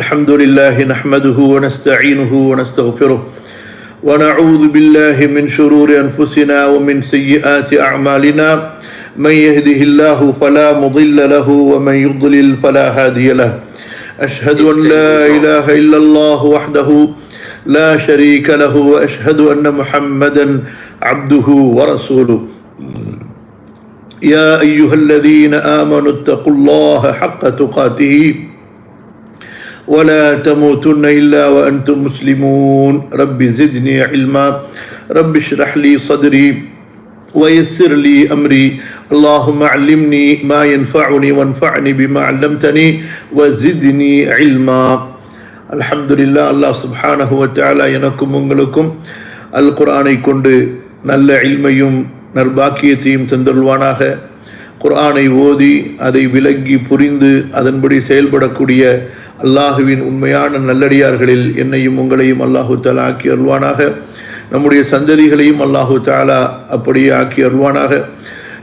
الحمد لله نحمده ونستعينه ونستغفره ونعوذ بالله من شرور أنفسنا ومن سيئات أعمالنا من يهده الله فلا مضل له ومن يضلل فلا هادي له أشهد أن لا إله إلا الله وحده لا شريك له وأشهد أن محمدا عبده ورسوله يا أيها الذين آمنوا اتقوا الله حق تقاته ولا تموتن إلا وأنتم مسلمون رب زدني علما رب اشرح لي صدري ويسر لي أمري اللهم علمني ما ينفعني وانفعني بما علمتني وزدني علما الحمد لله الله سبحانه وتعالى எனக்கும் உங்களுக்கும் அல் குர்ஆனை கொண்டு நல்ல இல்மையும் நற்பாக்கியத்தையும் தந்தருள்வானாக. குர்ஆனை ஓதி அதை விளங்கி புரிந்து அதன்படி செயல்படக்கூடிய அல்லாஹுவின் உண்மையான நல்லடியார்களில் என்னையும் உங்களையும் அல்லாஹு தஆலா ஆக்கி அருள்வானாக. நம்முடைய சந்ததிகளையும் அல்லாஹு தஆலா அப்படியே ஆக்கி அருள்வானாக.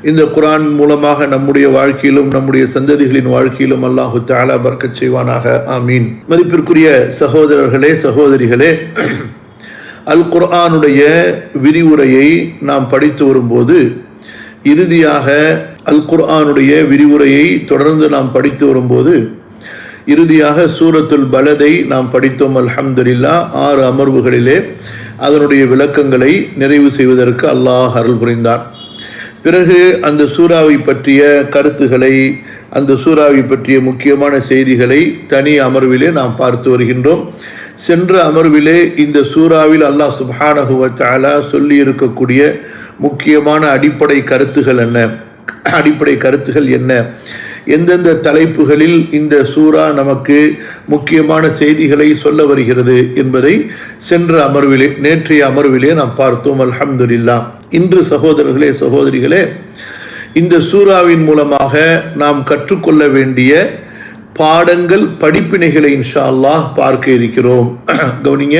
இந்த குர்ஆன் மூலமாக நம்முடைய வாழ்க்கையிலும் நம்முடைய சந்ததிகளின் வாழ்க்கையிலும் அல்லாஹு தஆலா பரக்கத் செய்வானாக. ஆமீன். மதிப்பிற்குரிய சகோதரர்களே சகோதரிகளே, அல் குர்ஆனுடைய விரிவுரையை நாம் படித்து வரும்போது இறுதியாக அல் குர்ஆனுடைய விரிவுரையை தொடர்ந்து நாம் படித்து வரும்போது இறுதியாக சூரத்துல் பலதை நாம் படித்தோம். அல்ஹம்துலில்லாஹ் 6 அமர்வுகளிலே அதனுடைய விளக்கங்களை நிறைவு செய்வதற்கு அல்லாஹ் அருள் புரிந்தான். பிறகு அந்த சூறாவை பற்றிய கருத்துக்களை, அந்த சூறாவை பற்றிய முக்கியமான செய்திகளை தனி அமர்விலே நாம் பார்த்து வருகின்றோம். சென்ற அமர்விலே இந்த சூறாவில் அல்லாஹ் சுப்ஹானஹு வ தஆலா சொல்லி இருக்கக்கூடிய முக்கியமான அடிப்படை கருத்துகள் என்ன, எந்தெந்த தலைப்புகளில் இந்த சூரா நமக்கு முக்கியமான செய்திகளை சொல்ல வருகிறது என்பதை சென்ற அமர்விலே, நேற்றைய அமர்விலே நாம் பார்த்தோம். அல்ஹம்துலில்லாஹ். இன்று சகோதரர்களே சகோதரிகளே, இந்த சூறாவின் மூலமாக நாம் கற்றுக்கொள்ள வேண்டிய பாடங்கள், படிப்பினைகளை இன்ஷா அல்லாஹ் பார்க்க இருக்கிறோம். கவனிங்க.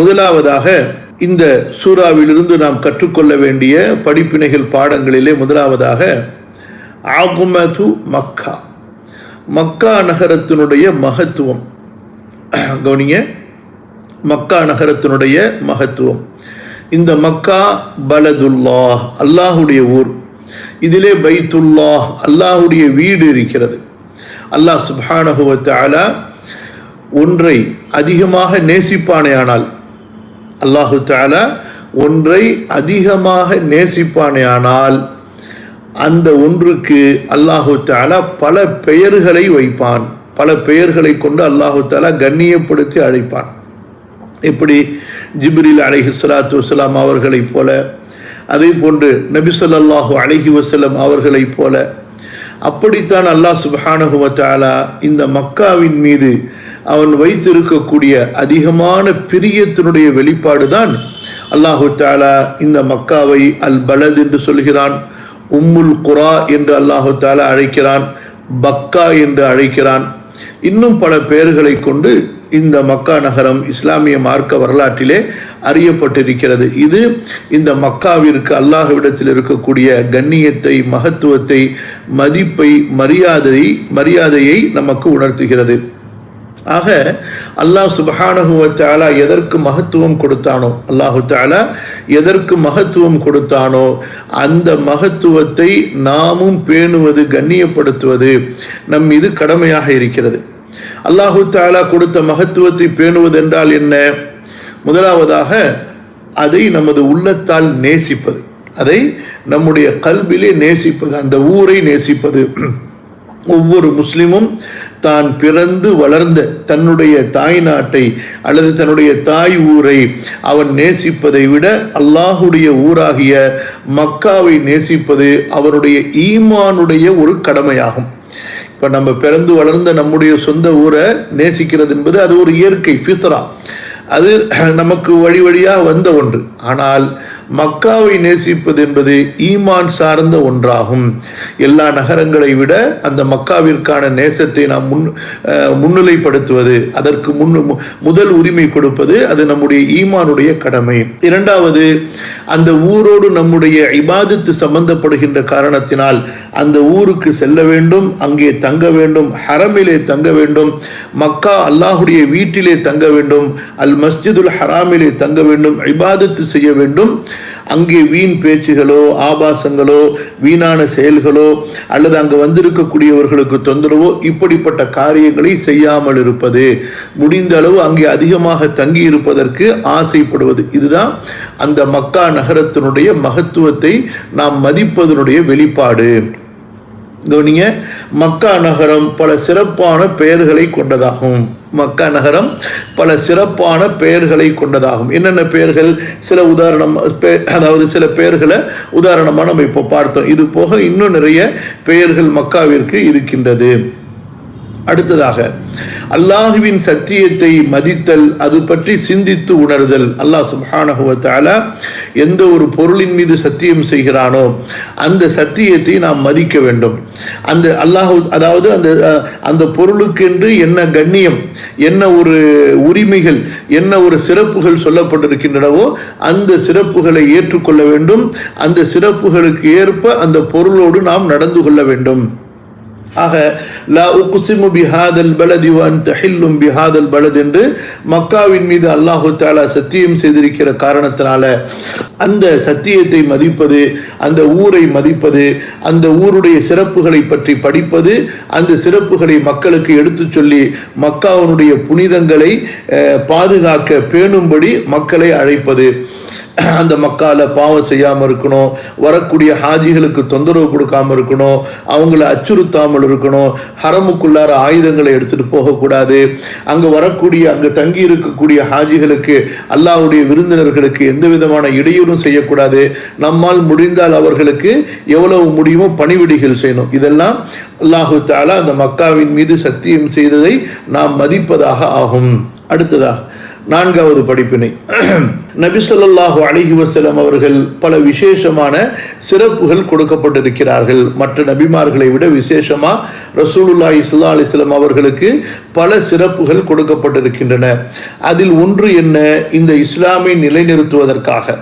முதலாவதாக இந்த சூறாவிலிருந்து நாம் கற்றுக்கொள்ள வேண்டிய படிப்பினைகள் பாடங்களிலே முதலாவதாக ஆகுமது மக்கா, மக்கா நகரத்தினுடைய மகத்துவம். கவனிங்க, மக்கா நகரத்தினுடைய மகத்துவம். இந்த மக்கா பலதுல்லாஹ், அல்லாஹுடைய ஊர். இதிலே பைத்துல்லாஹ், அல்லாஹுடைய வீடு இருக்கிறது. அல்லாஹ் சுப்ஹானஹு வ தஆலா ஒன்றை அதிகமாக நேசிப்பானேயானால், அல்லாஹு தஆலா ஒன்றை அதிகமாக நேசிப்பானேயானால் அந்த ஒன்றுக்கு அல்லாஹு தஆலா பல பெயர்களை வைப்பான். பல பெயர்களை கொண்டு அல்லாஹு தஆலா கண்ணியப்படுத்தி அழைப்பான். இப்படி ஜிப்ரீல் அலைஹிஸ்ஸலாத்து வஸ்ஸலாம் அவர்களைப் போல, அதே போன்று நபி ஸல்லல்லாஹு அலைஹி வஸல்லம் அவர்களைப் போல, அப்படித்தான் அல்லாஹ் சுப்ஹானஹு வ தஆலா இந்த மக்காவின் மீது அவன் வைத்திருக்கக்கூடிய அதிகமான பிரியத்தினுடைய வெளிப்பாடு தான் அல்லாஹு தஆலா இந்த மக்காவை அல் பலத் என்று சொல்கிறான், உம்முல் குரா என்று அல்லாஹு தஆலா அழைக்கிறான், பக்கா என்று அழைக்கிறான். இன்னும் பல பெயர்களை கொண்டு இந்த மக்கா நகரம் இஸ்லாமிய மார்க்க வரலாற்றிலே அறியப்பட்டிருக்கிறது. இது இந்த மக்காவிற்கு அல்லாஹ்விடத்தில் இருக்கக்கூடிய கண்ணியத்தை, மகத்துவத்தை, மதிப்பை, மரியாதையை நமக்கு உணர்த்துகிறது. ஆக அல்லாஹ் சுப்ஹானஹு வ தஆலா எதற்கு மகத்துவம் கொடுத்தானோ, அல்லாஹு தஆலா எதற்கு மகத்துவம் கொடுத்தானோ அந்த மகத்துவத்தை நாமும் பேணுவது, கண்ணியப்படுத்துவது நம் மீது கடமையாக இருக்கிறது. அல்லாஹு தஆலா கொடுத்த மகத்துவத்தை பேணுவது என்றால் என்ன? முதலாவதாக அதை நமது உள்ளத்தால் நேசிப்பது, அதை நம்முடைய கல்விலே நேசிப்பது, அந்த ஊரை நேசிப்பது. ஒவ்வொரு முஸ்லிமும் தான் பிறந்து வளர்ந்த தன்னுடைய தாய் நாட்டை அல்லது தன்னுடைய தாய் ஊரை அவன் நேசிப்பதை விட அல்லாஹுடைய ஊராகிய மக்காவை நேசிப்பது அவனுடைய ஈமானுடைய ஒரு கடமையாகும். இப்போ நம்ம பிறந்து வளர்ந்த நம்முடைய சொந்த ஊரை நேசிக்கிறது என்பது அது ஒரு இயற்கை, ஃபித்ரா, அது நமக்கு வழி வழியாக வந்த ஒன்று. ஆனால் மக்காவை நேசிப்பது என்பது ஈமான் சார்ந்த ஒன்றாகும். எல்லா நகரங்களை விட அந்த மக்காவிற்கான நேசத்தை நாம் முன்னிலைப்படுத்துவது, அதற்கு முதல் உரிமை கொடுப்பது அது நம்முடைய ஈமானுடைய கடமை. இரண்டாவது, அந்த ஊரோடு நம்முடைய இபாதத்து சம்பந்தப்படுகின்ற காரணத்தினால் அந்த ஊருக்கு செல்ல வேண்டும், அங்கே தங்க வேண்டும், ஹரமிலே தங்க வேண்டும், மக்கா அல்லாஹுடைய வீட்டிலே தங்க வேண்டும், அல் மஸ்ஜிதுல் ஹராமிலே தங்க வேண்டும், இபாதத்து செய்ய வேண்டும். அங்கே வீண் பேச்சுகளோ ஆபாசங்களோ வீணான செயல்களோ அல்லது அங்கு வந்திருக்கக்கூடியவர்களுக்கு தொந்தரவோ இப்படிப்பட்ட காரியங்களை செய்யாமல் இருப்பது, முடிந்த அளவு அங்கே அதிகமாக தங்கி இருப்பதற்கு ஆசைப்படுவது, இதுதான் அந்த மக்கா நகரத்தினுடைய மகத்துவத்தை நாம் மதிப்பதனுடைய வெளிப்பாடு. கவனிங்க, மக்கா நகரம் பல சிறப்பான பெயர்களை கொண்டதாகும். மக்கா நகரம் பல சிறப்பான பெயர்களை கொண்டதாகும். என்னென்ன பெயர்கள்? சில உதாரணம், அதாவது சில பெயர்களை உதாரணமாக நம்ம இப்போ பார்த்தோம். இது போக இன்னும் நிறைய பெயர்கள் மக்காவிற்கு இருக்கின்றது. அடுத்ததாக, அல்லாஹுவின் சத்தியத்தை மதித்தல், அது பற்றி சிந்தித்து உணர்தல். அல்லாஹ் சுப்ஹானஹு வ தஆலா எந்த ஒரு பொருளின் மீது சத்தியம் செய்கிறானோ அந்த சத்தியத்தை நாம் மதிக்க வேண்டும். அந்த அல்லாஹ், அதாவது அந்த பொருளுக்கென்று என்ன கண்ணியம், என்ன ஒரு உரிமைகள், என்ன ஒரு சிறப்புகள் சொல்லப்பட்டிருக்கின்றனவோ அந்த சிறப்புகளை ஏற்றுக்கொள்ள வேண்டும். அந்த சிறப்புகளுக்கு ஏற்ப அந்த பொருளோடு நாம் நடந்து கொள்ள வேண்டும். ஆக லா உக்ஸிமு பிஹாதல் பலதி வ அன்த ஹில்லும் பிஹாதல் பலத் என்று மக்காவின் மீது அல்லாஹு தஆலா சத்தியம் செய்திருக்கிற காரணத்தினால அந்த சத்தியத்தை மதிப்பது, அந்த ஊரை மதிப்பது, அந்த ஊருடைய சிறப்புகளை பற்றி படிப்பது, அந்த சிறப்புகளை மக்களுக்கு எடுத்து சொல்லி மக்காவினுடைய புனிதங்களை பாதுகாக்க பேணும்படி மக்களை அழைப்பது. அந்த மக்கால பாவம் செய்யாமல் இருக்கணும், வரக்கூடிய ஹாஜிகளுக்கு தொந்தரவு கொடுக்காம இருக்கணும், அவங்கள அச்சுறுத்தாமல் இருக்கணும், ஹரமுக்குள்ளார ஆயுதங்களை எடுத்துட்டு போகக்கூடாது, அங்க வரக்கூடிய அங்க தங்கி இருக்கக்கூடிய ஹாஜிகளுக்கு அல்லாஹ்வுடைய விருந்தினர்களுக்கு எந்த விதமான இடையூறும் செய்யக்கூடாது, நம்மால் முடிந்தால் அவர்களுக்கு எவ்வளவு முடியுமோ பணிவிடைகள் செய்யணும். இதெல்லாம் அல்லாஹு தஆலா அந்த மக்காவின் மீது சத்தியம் செய்ததை நாம் மதிப்பதாக ஆகும். அடுத்ததா நான்காவது படிப்பினை, நபி ஸல்லல்லாஹு அலைஹி வஸல்லம் அவர்கள் பல விசேஷமான சிறப்புகள் கொடுக்கப்பட்டிருக்கிறார்கள். மற்ற நபிமார்களை விட விசேஷமா ரசூலுல்லாஹி ஸல்லல்லாஹு அலைஹி வஸல்லம் அவர்களுக்கு பல சிறப்புகள் கொடுக்கப்பட்டிருக்கின்றன. அதில் ஒன்று என்ன? இந்த இஸ்லாமை நிலைநிறுத்துவதற்காக,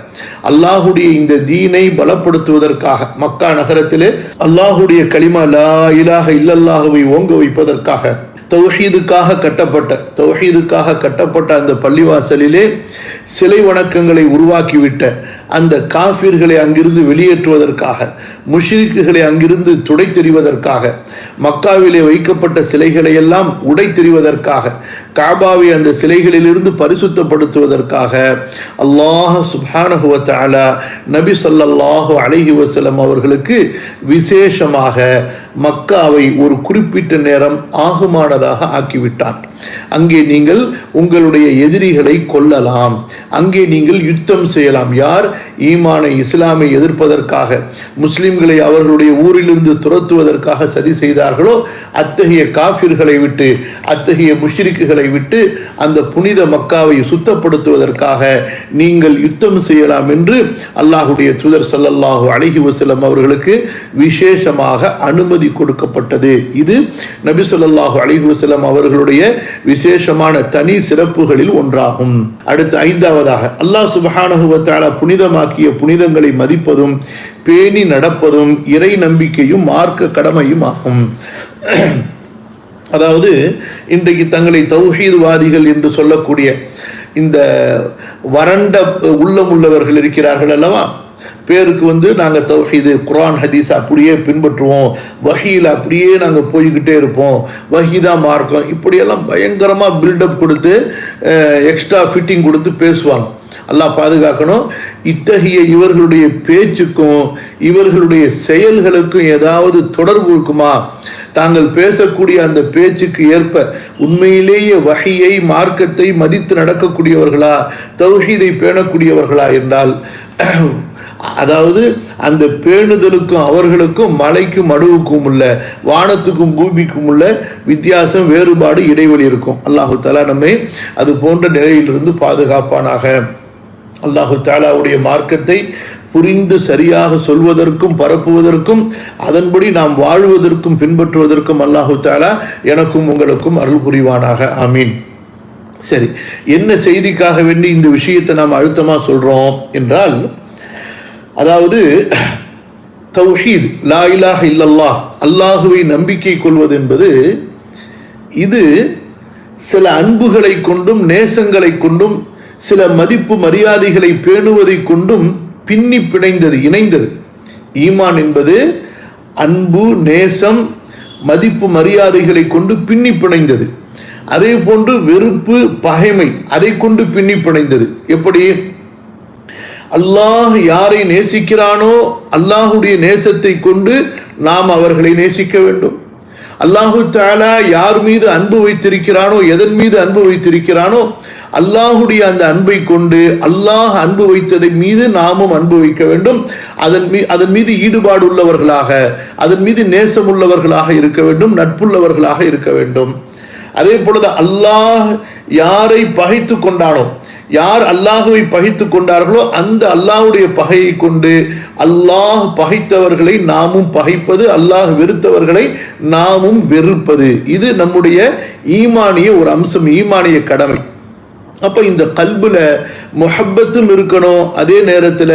அல்லாஹுடைய இந்த தீனை பலப்படுத்துவதற்காக, மக்கா நகரத்திலே அல்லாஹுடைய கலிமா லா இலாஹ இல்லல்லாஹுவை ஓங்க வைப்பதற்காக, தௌஹீதுக்காக கட்டப்பட்ட அந்த பள்ளிவாசலிலே சிலை வணக்கங்களை உருவாக்கிவிட்ட அந்த காஃபிர்களை அங்கிருந்து வெளியேற்றுவதற்காக, முஷ்ரிக்குகளை அங்கிருந்து துடை தெரிவதற்காக, மக்காவிலே வைக்கப்பட்ட சிலைகளை எல்லாம் உடை தெரிவதற்காக, காபாவை அந்த சிலைகளிலிருந்து பரிசுத்தப்படுத்துவதற்காக அல்லாஹ் சுப்ஹானஹு வ தஆலா நபி ஸல்லல்லாஹு அலைஹி வஸல்லம் அவர்களுக்கு விசேஷமாக மக்காவை ஒரு குறிப்பிட்ட நேரம் ஆகுமானதாக ஆக்கிவிட்டான். அங்கே நீங்கள் உங்களுடைய எதிரிகளை கொல்லலாம், அங்கே நீங்கள் யுத்தம் செய்யலாம். யார் ஈமானை இஸ்லாமை எதிர்ப்பதற்காக, முஸ்லிம்களை அவர்களுடைய ஊரிலிருந்து துரத்துவதற்காக சதி செய்தார்களோ அத்தகைய காஃபிர்களை விட்டு, அத்தகைய முஷ்ரிக்குகளை விட்டு அந்த புனித மக்காவை சுத்தப்படுத்துவதற்காக நீங்கள் யுத்தம் செய்யலாம் என்று அல்லாஹுடைய தூதர் ஸல்லல்லாஹு அலைஹி வஸல்லம் அவர்களுக்கு விசேஷமாக அனுமதி கொடுக்கப்பட்டது. இது நபி ஸல்லல்லாஹு அலைஹி வஸல்லம் அவர்களுடைய விசேஷமான தனி சிறப்புகளில் ஒன்றாகும். அடுத்து ஐந்தாவதாக, அல்லாஹ் சுப்ஹானஹு வ தஆலா புனிதமாக்கிய புனிதங்களை மதிப்பதும் பேணி நடப்பதும் இறை நம்பிக்கையும் மார்க்க கடமையும் ஆகும். அதாவது இன்றைக்கு தங்களை தௌஹீத்வாதிகள் என்று சொல்லக்கூடிய இந்த வறண்ட உள்ளம் உள்ளவர்கள் இருக்கிறார்கள் அல்லவா, பேருக்கு நாங்கள் தௌஹீது குர்ஆன் ஹதீஸ் அப்படியே பின்பற்றுவோம், வஹீல அப்படியே நாங்கள் போய்கிட்டே இருப்போம், வஹீதா மார்க்கம், இப்படியெல்லாம் பயங்கரமாக பில்டப் கொடுத்து எக்ஸ்ட்ரா ஃபிட்டிங் கொடுத்து பேசுவாங்க. அல்லாஹ் பாதுகாக்கணும். இத்தகைய இவர்களுடைய பேச்சுக்கும் இவர்களுடைய செயல்களுக்கும் ஏதாவது தொடர்பு இருக்குமா? தாங்கள் பேசக்கூடிய அந்த பேச்சுக்கு ஏற்ப உண்மையிலேயே வஹீயை மார்க்கத்தை மதித்து நடக்கக்கூடியவர்களா, தௌஹீதை பேணக்கூடியவர்களா என்றால், அதாவது அந்த பேணுதலுக்கும் அவர்களுக்கும் மலைக்கும் மடுவுக்கும் உள்ள, வானத்துக்கும் பூமிக்கும் உள்ள வித்தியாசம், வேறுபாடு, இடைவெளி இருக்கும். அல்லாஹு தஆலா நம்மை அது போன்ற நிலையிலிருந்து பாதுகாப்பானாக. அல்லாஹு தஆலாவுடைய மார்க்கத்தை புரிந்து சரியாக சொல்வதற்கும் பரப்புவதற்கும் அதன்படி நாம் வாழ்வதற்கும் பின்பற்றுவதற்கும் அல்லாஹு தஆலா எனக்கும் உங்களுக்கும் அருள் புரிவானாக. ஆமீன். சரி, என்ன செய்திக்காக வேண்டி இந்த விஷயத்தை நாம் அழுத்தமா சொல்றோம் என்றால், அதாவது தௌஹீத், லா இலாஹ இல்லல்லாஹ், அல்லாஹுவை நம்பிக்கை கொள்வது என்பது இது சில அன்புகளை கொண்டும் நேசங்களை கொண்டும் சில மதிப்பு மரியாதைகளை பேணுவதை கொண்டும் பின்னி பிணைந்தது, இணைந்தது. ஈமான் என்பது அன்பு நேசம் மதிப்பு மரியாதைகளை கொண்டு பின்னி பிணைந்தது. அதே போன்று வெறுப்பு பகைமை அதை கொண்டு பின்னி பிணைந்தது. எப்படி? அல்லாஹ் யாரை நேசிக்கிறானோ அல்லாஹுடைய நேசத்தை கொண்டு நாம் அவர்களை நேசிக்க வேண்டும். அல்லாஹு தஆலா யார் மீது அன்பு வைத்திருக்கிறானோ, எதன் மீது அன்பு வைத்திருக்கிறானோ அல்லாஹுடைய அந்த அன்பை கொண்டு அல்லாஹ் அன்பு வைத்ததை மீது நாமும் அன்பு வைக்க வேண்டும். அதன் மீது ஈடுபாடு உள்ளவர்களாக, அதன் மீது நேசம் உள்ளவர்களாக இருக்க வேண்டும், நட்புள்ளவர்களாக இருக்க வேண்டும். அதே பொழுது அல்லாஹ் யாரை பகைத்து கொண்டானோ, யார் அல்லாஹுவை பகைத்து கொண்டார்களோ அந்த அல்லாஹுடைய பகையை கொண்டு அல்லாஹ் பகைத்தவர்களை நாமும் பகைப்பது, அல்லாஹ் வெறுத்தவர்களை நாமும் வெறுப்பது. இது நம்முடைய ஈமானிய ஒரு அம்சம், ஈமானிய கடமை. அப்ப இந்த கல்புல முஹப்பத்தும் இருக்கணும், அதே நேரத்தில்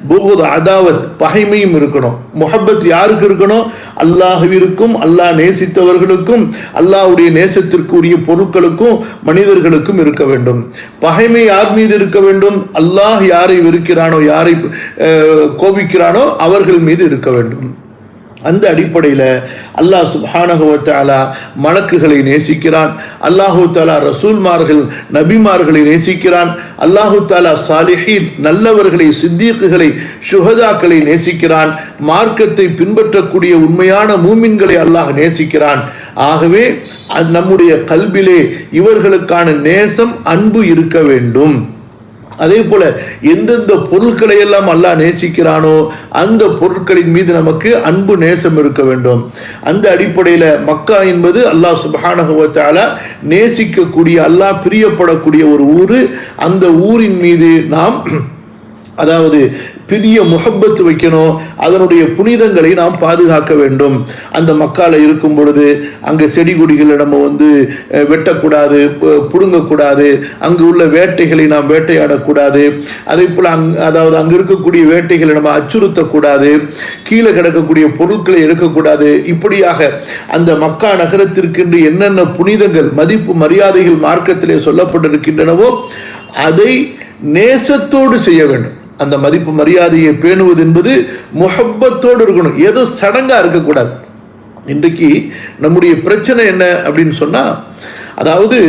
புகுத் அதாவத் பகைமையும் இருக்கணும். முஹப்பத் யாருக்கு இருக்கணும்? அல்லாஹ்விற்கும் அல்லாஹ் நேசித்தவர்களுக்கும் அல்லாஹ்வுடைய நேசத்திற்குரிய பொருட்களுக்கும் மனிதர்களுக்கும் இருக்க வேண்டும். பகைமை யார் மீது இருக்க வேண்டும்? அல்லாஹ் யாரை வெறுக்கிறானோ, யாரை கோபிக்கிறானோ அவர்கள் மீது இருக்க வேண்டும். அந்த அடிப்படையில் அல்லாஹ் சுப்ஹானஹு வ தஆலா மலக்குகளை நேசிக்கிறான், அல்லாஹு தஆலா ரசூல்மார்கள் நபிமார்களை நேசிக்கிறான், அல்லாஹு தஆலா சாலிஹீன் நல்லவர்களை சித்தீக்குகளை ஷுஹதாக்களை நேசிக்கிறான், மார்க்கத்தை பின்பற்றக்கூடிய உண்மையான மூமின்களை அல்லாஹ் நேசிக்கிறான். ஆகவே நம்முடைய கல்பிலே இவர்களுக்கான நேசம் அன்பு இருக்க வேண்டும். அதே போல எந்தெந்த பொருட்களை எல்லாம் அல்லாஹ் நேசிக்கிறானோ அந்த பொருட்களின் மீது நமக்கு அன்பு நேசம் இருக்க வேண்டும். அந்த அடிப்படையில் மக்கா என்பது அல்லாஹ் சுப்ஹானஹு வ தஆலா நேசிக்கக்கூடிய, அல்லாஹ் பிரியப்படக்கூடிய ஒரு ஊர். அந்த ஊரின் மீது நாம் அதாவது பெரிய முஹப்பத்து வைக்கணும், அதனுடைய புனிதங்களை நாம் பாதுகாக்க வேண்டும். அந்த மக்கால இருக்கும் பொழுது அங்கே செடி கொடிகளை நம்ம வெட்டக்கூடாது, புடுங்கக்கூடாது, அங்கு உள்ள வேட்டைகளை நாம் வேட்டையாடக்கூடாது. அதே போல் அதாவது அங்கு இருக்கக்கூடிய வேட்டைகளை நம்ம அச்சுறுத்தக்கூடாது, கீழே கிடக்கக்கூடிய பொருட்களை எடுக்கக்கூடாது. இப்படியாக அந்த மக்கா நகரத்திற்கென்று என்னென்ன புனிதங்கள் மதிப்பு மரியாதைகள் மார்க்கத்திலே சொல்லப்பட்டிருக்கின்றனவோ அதை நேசத்தோடு செய்ய வேண்டும். அந்த மதிப்பு மரியாதையை பேணுவது என்பது முஹப்பத்தோடு இருக்கணும், ஏதோ சடங்கா இருக்கக்கூடாது. இன்றைக்கு நம்முடைய பிரச்சனை என்ன அப்படின்னு சொன்னா, அதாவது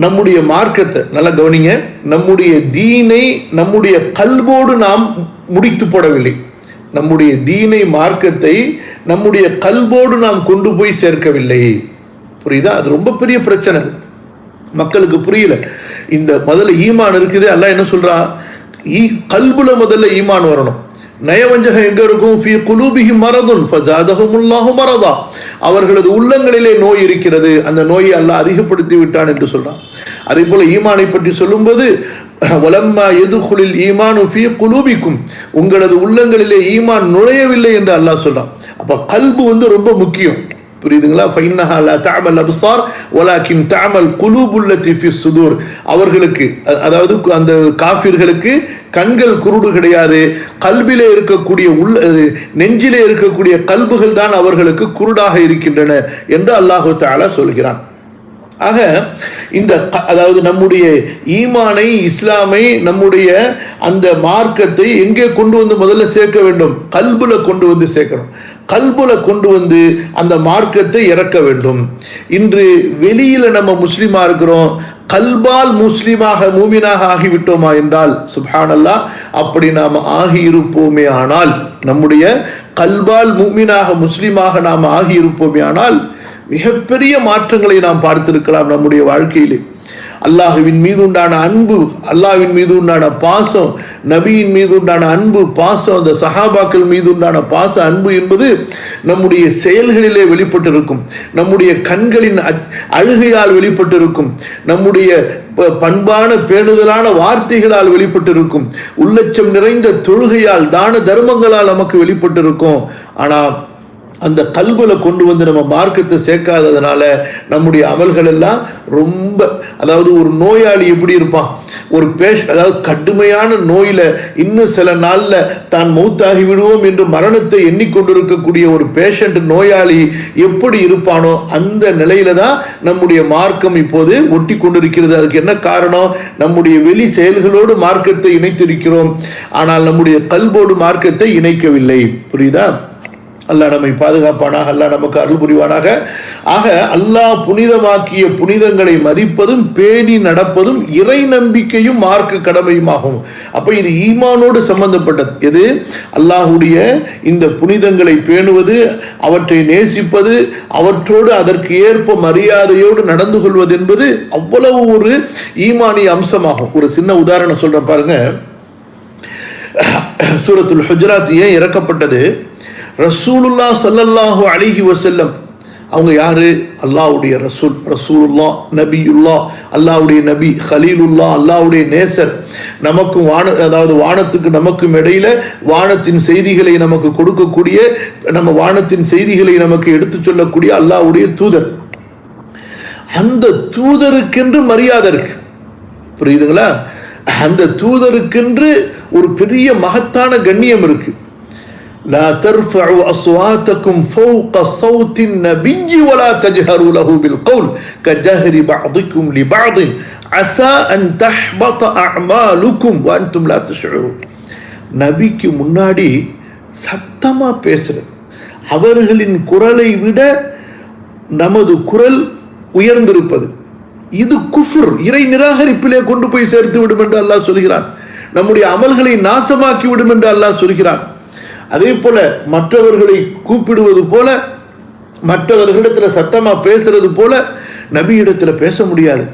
நம்முடைய மார்க்கத்தை நல்லா கவனிங்க, நம்முடைய தீனை நம்முடைய கல்போடு நாம் முடித்து போடவில்லை. நம்முடைய தீனை மார்க்கத்தை நம்முடைய கல்போடு நாம் கொண்டு போய் சேர்க்கவில்லை. புரியுதா? அது ரொம்ப பெரிய பிரச்சனை, மக்களுக்கு புரியல. இந்த முதல்ல ஈமான் இருக்குது, அல்லாஹ் என்ன சொல்றான்? கல்புல முதல்ல ஈமான் வரணும். நயவஞ்சகம் எங்க இருக்கும்? ஃபீ குலூபிஹிம் மரதுன் ஃபஸாதஹுமுல்லாஹு மரதா, அவர்களது உள்ளங்களிலே நோய் இருக்கிறது, அந்த நோயை அல்லாஹ் அதிகப்படுத்தி விட்டான் என்று சொல்றான். அதே போல ஈமானை பற்றி சொல்லும்போது வலம்மா யதுகுலில் ஈமானு ஃபீ குலூபிக்கும், உங்களது உள்ளங்களிலே ஈமான் நுழையவில்லை என்று அல்லாஹ் சொல்றான். அப்ப கல்பு ரொம்ப முக்கியம். புரியுதுங்களா? ஃபைன்னஹா லா தஅமல் அப்சார் வலாக்கின் தஅமல் குலூபுல் லத்தி ஃபிஸ் சுதூர், அவர்களுக்கு அதாவது அந்த காஃபிர்களுக்கு கண்கள் குருடு கிடையாது, கல்பிலே இருக்கக்கூடிய நெஞ்சிலே இருக்கக்கூடிய கல்புகள் தான் அவர்களுக்கு குருடாக இருக்கின்றன என்று அல்லாஹு தஆலா சொல்கிறான். ஆக இந்த அதாவது நம்முடைய ஈமானை, இஸ்லாமை, நம்முடைய அந்த மார்க்கத்தை எங்கே கொண்டு முதல்ல சேர்க்க வேண்டும்? கல்புல கொண்டு சேர்க்கணும். கல்புல கொண்டு அந்த மார்க்கத்தை இறக்க வேண்டும். இன்று வெளியில நம்ம முஸ்லிமா இருக்கிறோம், கல்பால் முஸ்லிமாக மூமினாக ஆகிவிட்டோமா என்றால் சுப்ஹானல்லாஹ், அப்படி நாம் ஆகியிருப்போமே ஆனால், நம்முடைய கல்பால் மூமினாக முஸ்லிமாக நாம் ஆகியிருப்போமே ஆனால் மிகப்பெரிய மாற்றங்களை நாம் பார்த்திருக்கலாம் நம்முடைய வாழ்க்கையிலே. அல்லாஹுவின் மீது உண்டான அன்பு, அல்லாஹ்வின் மீது உண்டான பாசம், நபியின் மீது உண்டான அன்பு பாசம், அந்த சஹாபாக்கள் மீது உண்டான பாச அன்பு என்பது நம்முடைய செயல்களிலே வெளிப்பட்டிருக்கும், நம்முடைய கண்களின் அழுகையால் வெளிப்பட்டிருக்கும், நம்முடைய பண்பான பேணுதலான வார்த்தைகளால் வெளிப்பட்டிருக்கும், உள்ளச்சம் நிறைந்த தொழுகையால் தான தர்மங்களால் நமக்கு வெளிப்பட்டிருக்கும். ஆனால் அந்த கல்புல கொண்டு வந்து நம்ம மார்க்கத்தை சேர்க்காததுனால நம்முடைய அமல்கள் எல்லாம் ரொம்ப, அதாவது ஒரு நோயாளி எப்படி இருப்பான், ஒரு அதாவது கடுமையான நோயில இன்னும் சில நாள்ல தான் மௌத்தாகி விடுவோம் என்று மரணத்தை எண்ணிக்கொண்டிருக்கக்கூடிய ஒரு பேஷண்ட் நோயாளி எப்படி இருப்பானோ அந்த நிலையில தான் நம்முடைய மார்க்கம் இப்போது ஒட்டி கொண்டிருக்கிறது. அதுக்கு என்ன காரணம்? நம்முடைய வெளி செயல்களோடு மார்க்கத்தை இணைத்திருக்கிறோம், ஆனால் நம்முடைய கல்போடு மார்க்கத்தை இணைக்கவில்லை. புரியுதா? அல்லாஹ் நம்மை பாதுகாப்பானாக, அல்லாஹ் நமக்கு அருள் புரிவானாக. ஆக அல்லாஹ் புனிதமாக்கிய புனிதங்களை மதிப்பதும் பேணி நடப்பதும் இறை நம்பிக்கையும் மார்க்க கடமையுமாகும். அப்ப இது ஈமானோடு சம்பந்தப்பட்டது. எது? அல்லாஹுடைய இந்த புனிதங்களை பேணுவது, அவற்றை நேசிப்பது, அவற்றோடு அதற்கு ஏற்ப மரியாதையோடு நடந்து கொள்வது என்பது அவ்வளவு ஒரு ஈமானிய அம்சமாகும். ஒரு சின்ன உதாரணம் சொல்றேன் பாருங்க. சூரத்துல் ஹுஜராத் ஏன் இறக்கப்பட்டது? ரசூலுல்லாஹ் ஸல்லல்லாஹு அலைஹி வஸல்லம் அவங்க யாரு? அல்லாஹ்வுடைய ரசூல், ரசூலுல்லாஹ், நபியுல்லாஹ், அல்லாஹ்வுடைய நபி, கலீலுல்லாஹ், அல்லாஹ்வுடைய நேசர். நமக்கும் அதாவது வானத்துக்கு நமக்கும் இடையில வானத்தின் செய்திகளை நமக்கு கொடுக்கக்கூடிய, நம்ம வானத்தின் செய்திகளை நமக்கு எடுத்து சொல்லக்கூடிய அல்லாஹ்வுடைய தூதர். அந்த தூதருக்கென்று மரியாதை இருக்கு. புரியுதுங்களா? அந்த தூதருக்கென்று ஒரு பெரிய மகத்தான கண்ணியம் இருக்கு. لا ترفعوا أصواتكم فوق صوت النبي ولا تجهروا له بالقول كجهر بعضكم لبعض عسى أن تحبط أعمالكم وأنتم لا تشعرون. நபிக்கு முன்னாடி சத்தமா பேசுறது, அவர்களின் குரலை விட நமது குரல் உயர்ந்திருப்பது, இது குஃப்ர், இறை நிராகரிப்பிலே கொண்டு போய் சேர்த்து விடும் என்று அல்லாஹ் சொல்கிறான். நம்முடைய அமல்களை நாசமாக்கி விடும் என்று அல்லாஹ் சொல்கிறான். அதே போல மற்றவர்களை கூப்பிடுவது போல, மற்றவர்களிடத்தில் சத்தமா பேசுறது போல நபியிடத்தில் பேச முடியாது.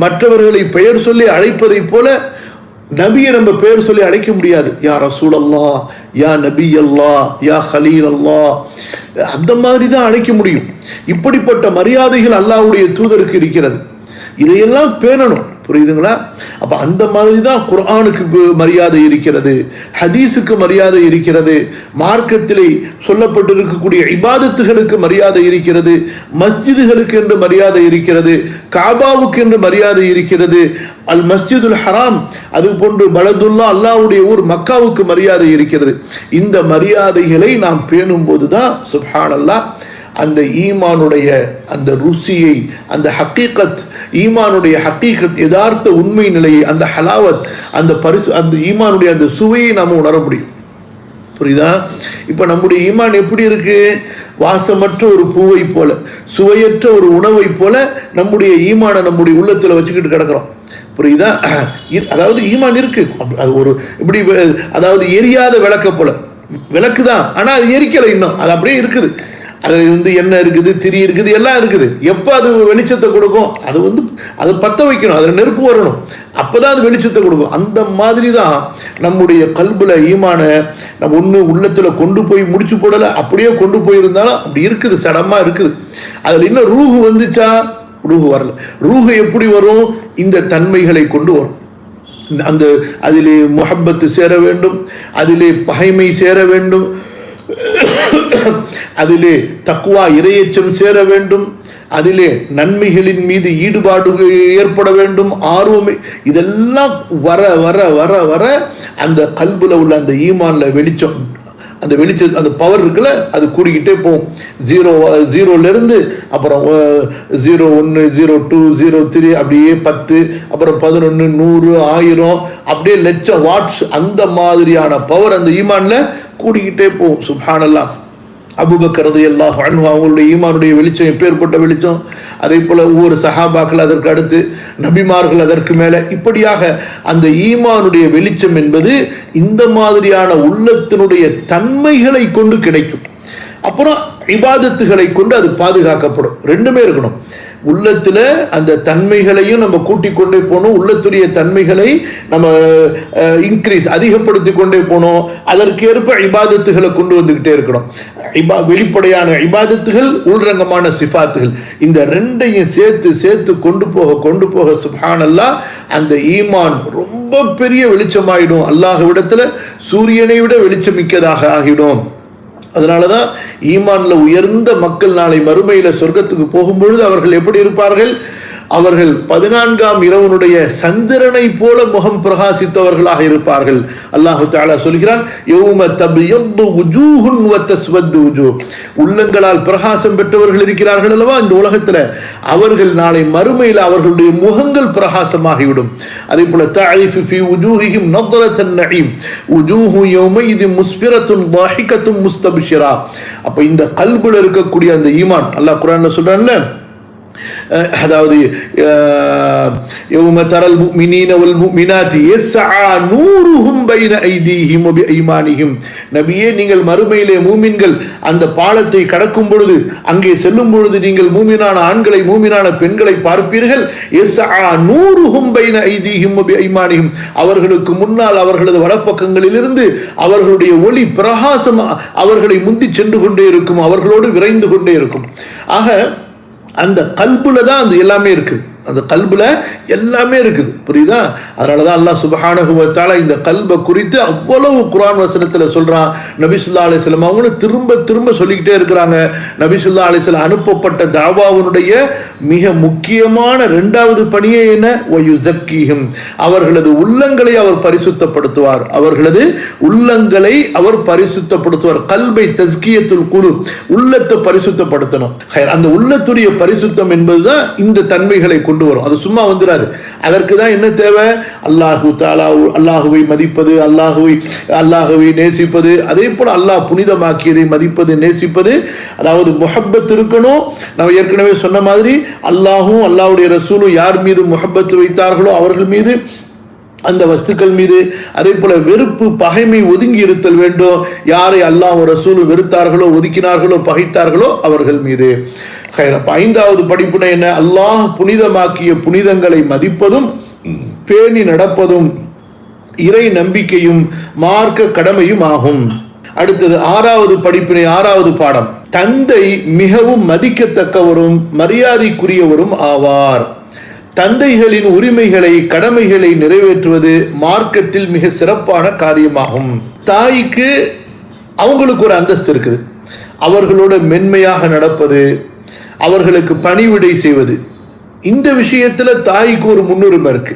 மற்றவர்களை பெயர் சொல்லி அழைப்பதை போல நபியை நம்ம பெயர் சொல்லி அழைக்க முடியாது. யா ரசூல் அல்லாஹ், யா நபி அல்லாஹ், யா ஹலீல் அல்லாஹ், அந்த மாதிரி தான் அழைக்க முடியும். இப்படிப்பட்ட மரியாதைகள் அல்லாஹ்வுடைய தூதருக்கு இருக்கிறது. இதையெல்லாம் பேணணும். புரியுதுங்களா? அப்ப அந்த மாதிரி தான் குர்ஆனுக்கு மரியாதை இருக்கிறது, ஹதீஸுக்கு மரியாதை இருக்கிறது, மார்க்கத்திலே சொல்லப்பட்டிருக்கக்கூடிய இபாதத்துகளுக்கு மரியாதை இருக்கிறது, மஸ்ஜிதுகளுக்கு என்று மரியாதை இருக்கிறது, காபாவுக்கு என்று மரியாதை இருக்கிறது, அல் மஸ்ஜிதுல் ஹராம், அது போன்று பலதுல்லா அல்லாஹ்வுடைய ஊர் மக்காவுக்கு மரியாதை இருக்கிறது. இந்த மரியாதைகளை நாம் பேணும் போதுதான் சுப்ஹானல்லாஹ் அந்த ஈமானுடைய அந்த ருசியை, அந்த ஹக்கீகத், ஈமானுடைய ஹக்கீகத், யதார்த்த உண்மை நிலையை, அந்த ஹலாவத், அந்த அந்த ஈமானுடைய அந்த சுவையை நாம் உணர முடியும். புரியுதா? இப்ப நம்முடைய ஈமான் எப்படி இருக்கு? வாசமற்ற ஒரு பூவை போல, சுவையற்ற ஒரு உணவை போல நம்முடைய ஈமானை நம்முடைய உள்ளத்துல வச்சுக்கிட்டு கிடக்கிறோம். புரியுதா? அதாவது ஈமான் இருக்கு, அது ஒரு இப்படி, அதாவது எரியாத விளக்க போல, விளக்கு தான், ஆனா அது எரிக்கலை, இன்னும் அது அப்படியே இருக்குது. அதில் வந்து எண்ணெய் இருக்குது, திரி இருக்குது, எல்லாம் இருக்குது. எப்போ அது வெளிச்சத்தை கொடுக்கும்? அது பற்ற வைக்கணும், அதில் நெருப்பு வரணும், அப்போதான் அது வெளிச்சத்தை கொடுக்கும். அந்த மாதிரி தான் நம்முடைய கல்புல ஈமான நம்ம ஒன்று உள்ளத்தில் கொண்டு போய் முடிச்சு போடலை, அப்படியே கொண்டு போயிருந்தாலும் அப்படி இருக்குது, சடமாக இருக்குது. அதில் இன்னும் ரூஹு வந்துச்சா? ரூஹு வரல. ரூஹு எப்படி வரும்? இந்த தன்மைகளை கொண்டு வரும். அந்த அதிலே முஹப்பத்து சேர வேண்டும், அதிலே பகைமை சேர வேண்டும், அதிலே தக்வா இறையச்சம் சேர வேண்டும், அதிலே நன்மைகளின் மீது ஈடுபாடு ஏற்பட வேண்டும், ஆர்வம், இதெல்லாம் வர வர வர வர அந்த கல்புல உள்ள அந்த ஈமான்ல வெளிச்சம், அந்த வெளிச்சம், அந்த பவர் இருக்குல்ல, அது கூடிக்கிட்டே போகும். ஜீரோலேருந்து அப்புறம் 01, 02, 03, அப்படியே 10, அப்புறம் 11, 100, 1000, அப்படியே லட்சம் வாட்ஸ், அந்த மாதிரியான பவர் அந்த ஈமான்ல கூடிக்கிட்டே போகும். சுப்ஹானல்லாஹ். அபூபக்கர் ரலியல்லாஹு அன்ஹு அவங்களுடைய ஈமானுடைய வெளிச்சம் எப்பேற்பட்ட வெளிச்சம்! அதே போல ஒவ்வொரு சஹாபாக்கள், அதற்கு அடுத்து நபிமார்கள், அதற்கு மேலே, இப்படியாக அந்த ஈமானுடைய வெளிச்சம் என்பது இந்த மாதிரியான உள்ளத்தினுடைய தன்மைகளை கொண்டு கிடைக்கும். அப்புறம் இபாதத்துகளை கொண்டு அது பாதுகாக்கப்படும். ரெண்டுமே இருக்கணும். உள்ளத்துல அந்த தன்மைகளையும் நம்ம கூட்டிக் கொண்டே போகணும். உள்ளத்துடைய தன்மைகளை நம்ம இன்க்ரீஸ் அதிகப்படுத்தி கொண்டே போகணும். அதற்கேற்ப இபாதத்துகளை கொண்டு வந்துகிட்டே இருக்கணும். வெளிப்படையான இபாதத்துகள், உள்ரங்கமான சிஃபாத்துகள், இந்த ரெண்டையும் சேர்த்து கொண்டு போக சுப்ஹானல்லாஹ் அந்த ஈமான் ரொம்ப பெரிய வெளிச்சமாயிடும். அல்லாஹ்விடத்துல சூரியனை விட வெளிச்சமிக்கதாக ஆகிடும். அதனாலதான் ஈமான்ல உயர்ந்த மக்கள் நாளை மறுமையில சொர்க்கத்துக்கு போகும்பொழுது அவர்கள் எப்படி இருப்பார்கள்? அவர்கள் 14ஆம் இரவனுடைய சந்திரனை போல முகம் பிரகாசித்தவர்களாக இருப்பார்கள். அல்லாஹு தஆலா சொல்கிறான், யௌம தபியது வுஜூஹுன் வ தஸ்வது வுஜூஹ். உள்ளங்களால் பிரகாசம் பெற்றவர்கள் இருக்கிறார்கள் அல்லவா இந்த உலகத்துல, அவர்கள் நாளை மறுமையில் அவர்களுடைய முகங்கள் பிரகாசமாகிவிடும். அதே போல தஅரிஃபு ஃபீ வுஜூஹிஹிம் நத்ரத்தன் நஈம் வுஜூஹு யௌமைதின் முஸ்பிரத்துன் ضاحிகத்துன் முஸ்தபிஷிரா. அப்ப இந்த கல்புல இருக்கக்கூடிய அந்த ஈமான் அல்லாஹ் குர்ஆன்ல சொல்றான்ல, அதாவது யௌம தரல் முஃமினீன வல் முஃமினாத்தி யஸ்ஆ நூருஹும் பைன ஐதீஹிம் வ பிஐமானிஹிம். நபியே, நீங்கள் மறுமையிலே மூமின்கள் அந்த பாலத்தை கடக்கும் பொழுது, அங்கே செல்லும் பொழுது நீங்கள் மூமினான ஆண்களை மூமினான பெண்களை பார்ப்பீர்கள். யஸ்ஆ நூருஹும் பைன ஐதீஹிம் வ பிஐமானிஹிம். அவர்களுக்கு முன்னால் அவர்களது வலப்பக்கங்களிலிருந்து அவர்களுடைய ஒளி பிரகாசம் அவர்களை முந்தி சென்று கொண்டே இருக்கும், அவர்களோடு விரைந்து கொண்டே இருக்கும். ஆக அந்த கல்புல தான் அது எல்லாமே இருக்குது. அந்த கல்புல எல்லாமே இருக்குது, புரியுதா? அதனாலதான் அல்லாஹ் சுப்ஹானஹு வ தஆலா இந்த கல்பை குறித்து அவ்வளவு குர்ஆன் வசனத்துல சொல்றான். நபி ஸல்லல்லாஹு அலைஹி வஸல்லம் அவங்களும் திரும்ப சொல்லிக்கிட்டே இருக்கிறாங்க. நபி ஸல்லல்லாஹு அலைஹி வஸல்லம் அனுப்பப்பட்ட தாவாவுடைய மிக முக்கியமான 2வது பணியே என்ன? வயுஸக்கீஹிம். அவர்களது உள்ளங்களை அவர் பரிசுத்தப்படுத்துவார். அவர்களது உள்ளங்களை அவர் பரிசுத்தப்படுத்துவார். கல்பை தஸ்கியத்துல் குலூப், உள்ளத்தை பரிசுத்தப்படுத்தணும். அந்த உள்ளத்துடைய பரிசுத்தம் என்பதுதான் இந்த தன்மைகளை கொண்டு வரும். அது சும்மா வந்துடாது. அதற்கு தான் என்ன தேவை? அல்லாஹு தஆலா, அல்லாஹுவை மதிப்பது, அல்லாஹுவை நேசிப்பது, அதே போல அல்லாஹ் புனிதமாக்கியதை மதிப்பது, நேசிப்பது. அதாவது முஹப்பத் இருக்கணும். நம்ம ஏற்கனவே சொன்ன மாதிரி அல்லாஹும் அல்லாஹ்வுடைய ரசூலும் யார் மீது முஹப்பத் வைத்தார்களோ அவர்கள் மீது, அந்த வஸ்துக்கள் மீது, அதே போல வெறுப்பு பகைமை ஒதுங்கி இருத்தல் வேண்டும். யாரை அல்லாஹ் ரசூலும் வெறுத்தார்களோ, ஒதுக்கினார்களோ, பகைத்தார்களோ அவர்கள் மீது. 5வது படிப்புனை என்ன? அல்லாஹ் புனிதமாக்கிய புனிதங்களை மதிப்பதும் பேணி நடப்பதும் இறை நம்பிக்கையும் மார்க்க கடமையும் ஆகும். அடுத்தது 6வது படிப்பினை, 6வது பாடம். தந்தை மிகவும் மதிக்கத்தக்கவரும் மரியாதைக்குரியவரும் ஆவார். தந்தைகளின் உரிமைகளை, கடமைகளை நிறைவேற்றுவது மார்க்கத்தில் மிக சிறப்பான காரியமாகும். தாய்க்கு அவங்களுக்கு ஒரு அந்தஸ்து இருக்குது. அவர்களோட மென்மையாக நடப்பது, அவர்களுக்கு பணிவிடை செய்வது, இந்த விஷயத்துல தாய்க்கு ஒரு முன்னுரிமை இருக்கு.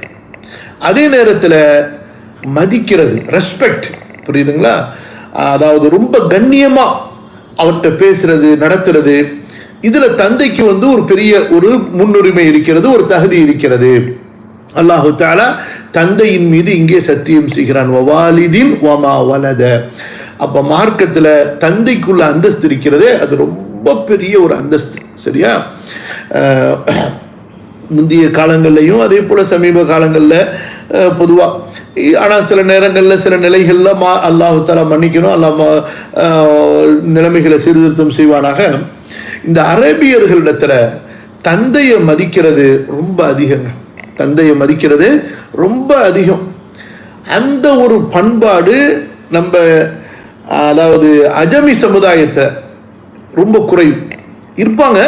அதே நேரத்தில் மதிக்கிறது, ரெஸ்பெக்ட், புரியுதுங்களா? அதாவது ரொம்ப கண்ணியமா அவர்கிட்ட பேசுறது, நடத்துறது, இதுல தந்தைக்கு ஒரு பெரிய ஒரு முன்னுரிமை இருக்கிறது, ஒரு தகுதி இருக்கிறது. அல்லாஹு தஆலா தந்தையின் மீது இங்கே சத்தியம் செய்கிறான், வவாலிதின் வமா வலத. அப்ப மார்க்கத்துல தந்தைக்குள்ள அந்தஸ்து இருக்கிறதே, அது ரொம்ப பெரிய ஒரு அந்தஸ்து. சரியா? முந்தைய காலங்கள்லையும் அதே போல சமீப காலங்களில் பொதுவாக, ஆனால் சில நேரங்களில் சில நிலைகளில் அல்லாஹு தஆலா மன்னிக்கணும், அல்லாஹ் நிலைமைகளை சீர்திருத்தம் செய்வானாக. இந்த அரேபியர்களிடத்துல தந்தையை மதிக்கிறது ரொம்ப அதிகங்க. தந்தையை மதிக்கிறது ரொம்ப அதிகம். அந்த ஒரு பண்பாடு நம்ம, அதாவது அஜமி சமுதாயத்தை ரொம்ப குறைவு இருப்பாங்க,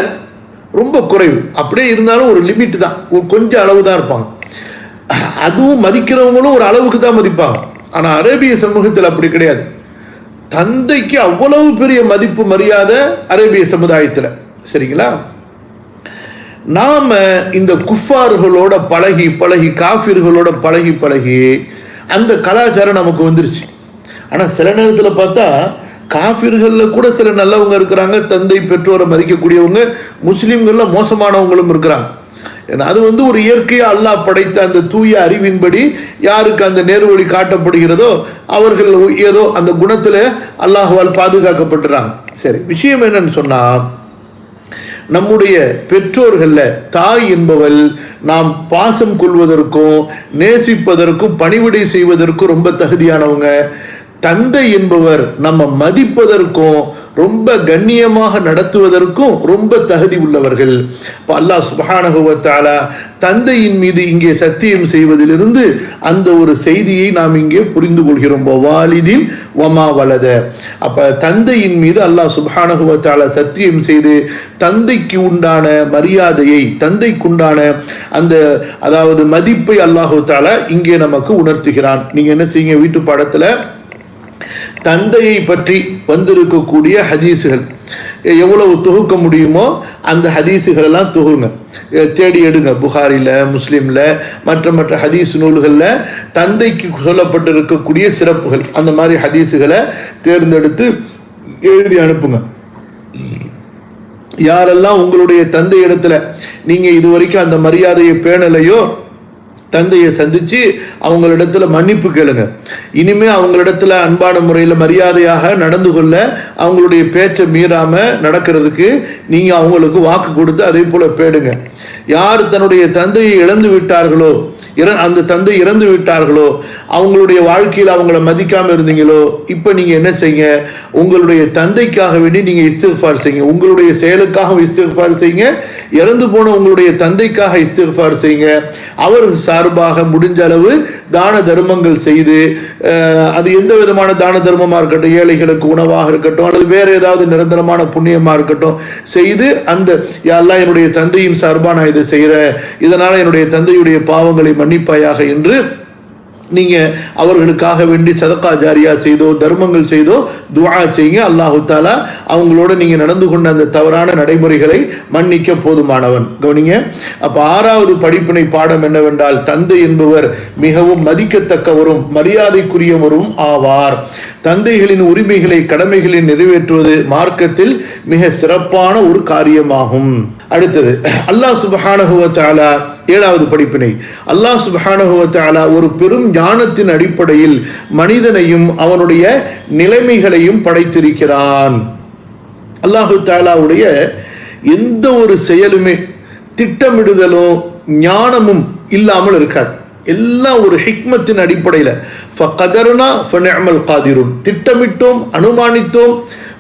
ரொம்ப குறைவு. அப்படியே இருந்தாலும் ஒரு லிமிட் தான், ஒரு கொஞ்சம் அளவு தான் இருப்பாங்க. அதுவும் மதிக்கிறவங்களும் ஒரு அளவுக்கு தான் மதிப்பாங்க. ஆனால் அரேபிய சமூகத்தில் அப்படி கிடையாது. தந்தைக்கு அவ்வளவு பெரிய மதிப்பு மரியாதை அரேபிய சமுதாயத்தில். சரிங்களா? நாம இந்த குஃபார்களோட பழகி காஃபிர்களோட பழகி அந்த கலாச்சாரம் நமக்கு வந்துருச்சு. ஆனால் சில நேரத்தில் பார்த்தா காஃபிர்களில் கூட சில நல்லவங்க இருக்கிறாங்க, தந்தை பெற்றோரை மதிக்கக்கூடியவங்க. முஸ்லீம்கள்ல மோசமானவங்களும் இருக்கிறாங்க. ஏன்னா அது ஒரு இயற்கையாக அல்லாஹ் படைத்த அந்த தூய அறிவின்படி யாருக்கு அந்த நேர்வழி காட்டப்படுகிறதோ அவர்கள் ஏதோ அந்த குணத்தில் அல்லாஹ்வால் பாதுகாக்கப்பட்டுறாங்க. சரி, விஷயம் என்னன்னு சொன்னா, நம்முடைய பெற்றோர்கள்ல தாய் என்பவள் நாம் பாசம் கொள்வதற்கும் நேசிப்பதற்கும் பணிவிடை செய்வதற்கும் ரொம்ப தகுதியானவங்க. தந்தை என்பவர் நம்ம மதிப்பதற்கும் ரொம்ப கண்ணியமாக நடத்துவதற்கும் ரொம்ப தகுதி உள்ளவர்கள். அல்லாஹ் சுப்ஹானஹு வ தஆலா தந்தையின் மீது இங்கே சத்தியம் செய்வதிலிருந்து அந்த ஒரு செய்தியை நாம் இங்கே புரிந்து கொள்கிறோம். வாலிதின் வமா வலத. அப்ப தந்தையின் மீது அல்லாஹ் சுப்ஹானஹு வ தஆலா சத்தியம் செய்து தந்தைக்கு உண்டான மரியாதையை, தந்தைக்குண்டான அந்த அதாவது மதிப்பை அல்லாஹு தஆலா இங்கே நமக்கு உணர்த்துகிறான். நீங்க என்ன செய்யுங்க, வீட்டு பாடத்துல தந்தையை பற்றி வந்திருக்கக்கூடிய ஹதீஸுகள் எவ்வளவு தொகுக்க முடியுமோ அந்த ஹதீஸுகள் எல்லாம் தொகுங்க, தேடி எடுங்க. புகாரில, முஸ்லிம்ல, மற்ற ஹதீஸ் நூல்களில் தந்தைக்கு சொல்லப்பட்டிருக்கக்கூடிய சிறப்புகள், அந்த மாதிரி ஹதீஸுகளை தேர்ந்தெடுத்து எழுதி அனுப்புங்க. யாரெல்லாம் உங்களுடைய தந்தை இடத்துல நீங்க இதுவரைக்கும் அந்த மரியாதையை பேணலையோ, தந்தையை சந்திச்சு அவங்களிடத்துல மன்னிப்பு கேளுங்க. இனிமே அவங்களிடத்துல அன்பான முறையில் மரியாதையாக நடந்து கொள்ள, அவங்களுடைய பேச்சை மீறாம நடக்கிறதுக்கு நீங்க அவங்களுக்கு வாக்கு கொடுத்து அதே போல பேடுங்க. யார் தன்னுடைய தந்தையை இழந்து விட்டார்களோ, அந்த தந்தை இறந்து விட்டார்களோ, அவங்களுடைய வாழ்க்கையில் அவங்கள மதிக்காம இருந்தீங்களோ, இப்ப நீங்க என்ன செய்யுங்க, உங்களுடைய தந்தைக்காக வேண்டி நீங்க இஸ்திக்ஃபார் செய்யுங்க. உங்களுடைய செயலுக்காக இஸ்திக்ஃபார் செய்யுங்க, இறந்து போன உங்களுடைய தந்தைக்காக இஸ்திக்ஃபார் செய்யுங்க. அவர் சார்பாக முடிஞ்ச அளவு தான தர்மங்கள் செய்து, அது எந்த விதமான தான தர்மமா இருக்கட்டும், ஏழைகளுக்கு உணவாக இருக்கட்டும், அல்லது வேற ஏதாவது நிரந்தரமான புண்ணியமா இருக்கட்டும் செய்து, அந்த அல்லாஹ் என்னுடைய தந்தையின் சார்பா நான் இதை செய்யறேன், இதனால என்னுடைய தந்தையுடைய பாவங்களை மன்னிப்பாயாக என்று நீங்க அவர்களுக்காக வேண்டி சதகா ஜாரியா செய்தோ தர்மங்கள் செய்தோ துஆ செய்யுங்க. அல்லாஹு தஆலா அவங்களோட நீங்க நடந்து கொண்ட அந்த தவறான நடைமுறைகளை மன்னிக்க போதுமானவன். கவனிங்க. அப்ப 6வது படிப்பினை பாடம் என்னவென்றால், தந்தை என்பவர் மிகவும் மதிக்கத்தக்கவரும் மரியாதைக்குரியவரும் ஆவார். தந்தைகளின் உரிமைகளை, கடமைகளை நிறைவேற்றுவது மார்க்கத்தில் மிக சிறப்பான ஒரு காரியமாகும். அடுத்தது அல்லாஹ் சுப்ஹானஹு வ தஆலா 7வது படிப்பினை. அல்லாஹ் சுப்ஹானஹு வ தஆலா ஒரு பெரும் ஞானத்தின் அடிப்படையில் மனிதனையும் அவனுடைய நிலைமைகளையும் படைத்திருக்கிறான். அல்லாஹு தஆலாவுடைய எந்த ஒரு செயலுமே திட்டமிடுதலும் ஞானமும் இல்லாமல் இருக்காது. எல்லாம் ஒரு ஹிக்மத்தின் அடிப்படையில். ஃபகதர்னா ஃபநிஅமல் காதிரூன். திட்டமிட்டோம், அனுமானித்தோம்,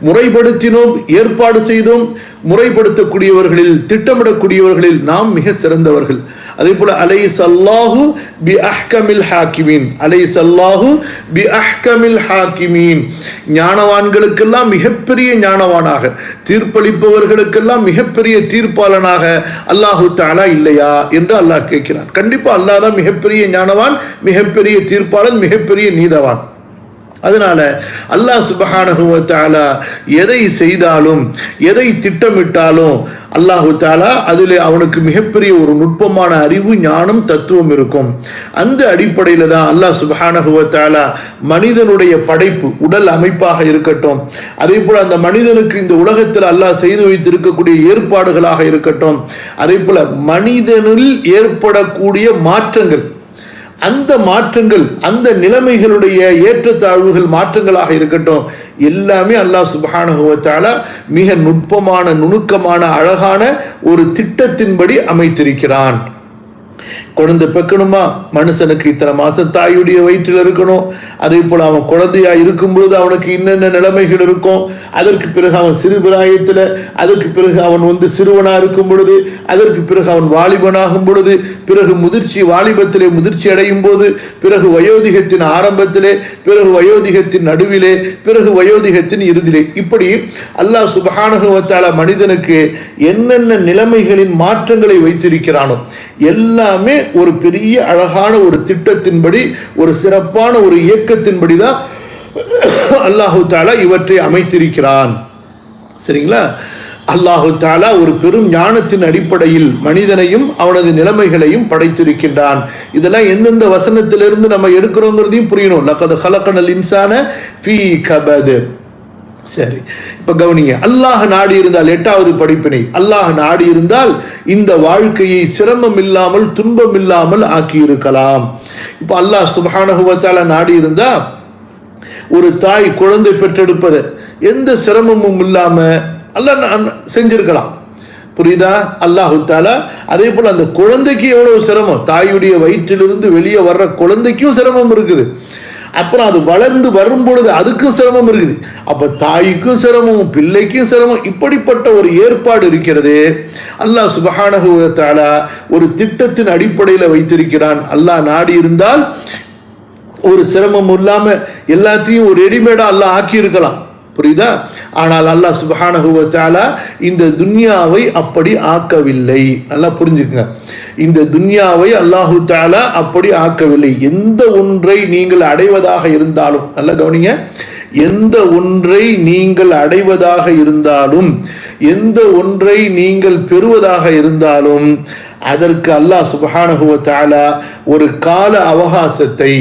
முறைப்படுத்தினோம், ஏற்பாடு செய்தோம். முறைப்படுத்தக்கூடியவர்களில், திட்டமிடக்கூடியவர்களில் நாம் மிக சிறந்தவர்கள். அதே போல அலைஸல்லாஹு பி அஹ்கமில் ஹாக்கிமீன், அலைஸல்லாஹு பி அஹ்கமில் ஹாக்கிமீன். ஞானவான்களுக்கெல்லாம் மிகப்பெரிய ஞானவானாக, தீர்ப்பளிப்பவர்களுக்கெல்லாம் மிகப்பெரிய தீர்ப்பாளனாக அல்லாஹு தஆலா இல்லையா என்று அல்லாஹ் கேட்கிறான். கண்டிப்பா அல்லாஹ் தான் மிகப்பெரிய ஞானவான், மிகப்பெரிய தீர்ப்பாளன், மிகப்பெரிய நீதவான். அதனால அல்லாஹ் சுப்ஹானஹு வ தஆலா எதை செய்தாலும், எதை திட்டமிட்டாலும் அல்லாஹு தஆலா அதிலே அவனுக்கு மிகப்பெரிய ஒரு நுட்பமான அறிவு, ஞானம், தத்துவம் இருக்கும். அந்த அடிப்படையில் தான் அல்லாஹ் சுப்ஹானஹு வ தஆலா மனிதனுடைய படைப்பு, உடல் அமைப்பாக இருக்கட்டும், அதே போல அந்த மனிதனுக்கு இந்த உலகத்தில் அல்லாஹ் செய்து வைத்திருக்கக்கூடிய ஏற்பாடுகளாக இருக்கட்டும், அதே போல மனிதனில் ஏற்படக்கூடிய மாற்றங்கள், அந்த மாற்றங்கள், அந்த நிலைமைகளுடைய ஏற்றத்தாழ்வுகள் மாற்றங்களாக இருக்கட்டும், எல்லாமே அல்லாஹ் சுப்ஹானஹு வ தஆலா மிக நுட்பமான, நுணுக்கமான, அழகான ஒரு திட்டத்தின்படி அமைத்திருக்கிறான். குழந்தை பெக்கணுமா, மனுஷனுக்கு இத்தனை மாசம் தாயுடைய வயிற்றில் இருக்கணும். அதே போல அவன் குழந்தையா இருக்கும் பொழுது அவனுக்கு என்னென்ன நிலைமைகள் இருக்கும், அதற்கு பிறகு அவன் சிறுபிராயத்தில், அதற்கு பிறகு அவன் சிறுவனா இருக்கும் பொழுது, அதற்கு பிறகு அவன் வாலிபனாகும் பொழுது, பிறகு முதிர்ச்சி, வாலிபத்திலே முதிர்ச்சி அடையும் போது, பிறகு வயோதிகத்தின் ஆரம்பத்திலே, பிறகு வயோதிகத்தின் நடுவிலே, பிறகு வயோதிகத்தின் இறுதியிலே, இப்படி அல்லாஹ் சுப்ஹானஹு வ தஆலா மனிதனுக்கு என்னென்ன நிலைமைகளின் மாற்றங்களை வைத்திருக்கிறானோ எல்லாமே ஒரு பெரிய அழகான ஒரு திட்டத்தின்படி, ஒரு சிறப்பான ஒரு இயக்கத்தின்படி தான் அல்லாஹு தஆலா இவற்றை அமைத்திருக்கிறான். சரிங்களா? அல்லாஹு தஆலா ஒரு பெரும் ஞானத்தின் அடிப்படையில் மனிதனையும் அவனது நிலைமைகளையும் படைத்திருக்கின்றான். இதெல்லாம் எந்தெந்த வசனத்திலிருந்து நம்ம எடுக்கிறோங்கிறதையும் புரியணும். லகத் ஹலகனல் இன்சான ஃபீ கபத். சரி, இப்ப கவனிங்க. அல்லாஹ் நாடி இருந்தால், 8வது படிப்பினை, அல்லாஹ் நாடி இருந்தால் இந்த வாழ்க்கையை சிரமம் இல்லாமல், துன்பம் இல்லாமல் ஆக்கி இருக்கலாம். இப்ப அல்லாஹ் சுப்ஹானஹு வ தஆலா நாடி இருந்தா ஒரு தாய் குழந்தை பெற்றெடுப்பது எந்த சிரமமும் இல்லாம அல்லாஹ் செஞ்சிருக்கலாம். புரியுதா? அல்லாஹு தஆலா அதே போல அந்த குழந்தைக்கு எவ்வளவு சிரமம், தாயுடைய வயிற்றிலிருந்து வெளியே வர்ற குழந்தைக்கும் சிரமம் இருக்குது. அப்புறம் அது வளர்ந்து வரும் பொழுது அதுக்கும் சிரமம் இருக்குது. அப்ப தாய்க்கும் சிரமம், பிள்ளைக்கும் சிரமம், இப்படிப்பட்ட ஒரு ஏற்பாடு இருக்கிறது. அல்லாஹ் சுப்ஹானஹு வ தஆலா ஒரு திட்டத்தின் அடிப்படையில் வைத்திருக்கிறான். அல்லாஹ் நாடி இருந்தால் ஒரு சிரமம் இல்லாம எல்லாத்தையும் ஒரு ரெடிமேடா அல்லாஹ் ஆக்கி இருக்கலாம், புரியுதா? ஆனால் அல்லாஹ் சுப்ஹானஹு வ தஆலா இந்த துன்யாவை அப்படி ஆக்கவில்லை. நல்லா புரிஞ்சுக்கங்க, இந்த துன்யாவை அல்லாஹு தஆலா அப்படி ஆக்கவில்லை. எந்த ஒன்றை நீங்கள் அடைவதாக இருந்தாலும், நல்லா கவனிங்க, எந்த ஒன்றை நீங்கள் அடைவதாக இருந்தாலும், எந்த ஒன்றை நீங்கள் பெறுவதாக இருந்தாலும் அதற்கு அல்லாஹ் சுப்ஹானஹு வ தஆலா ஒரு கால அவகாசத்தை,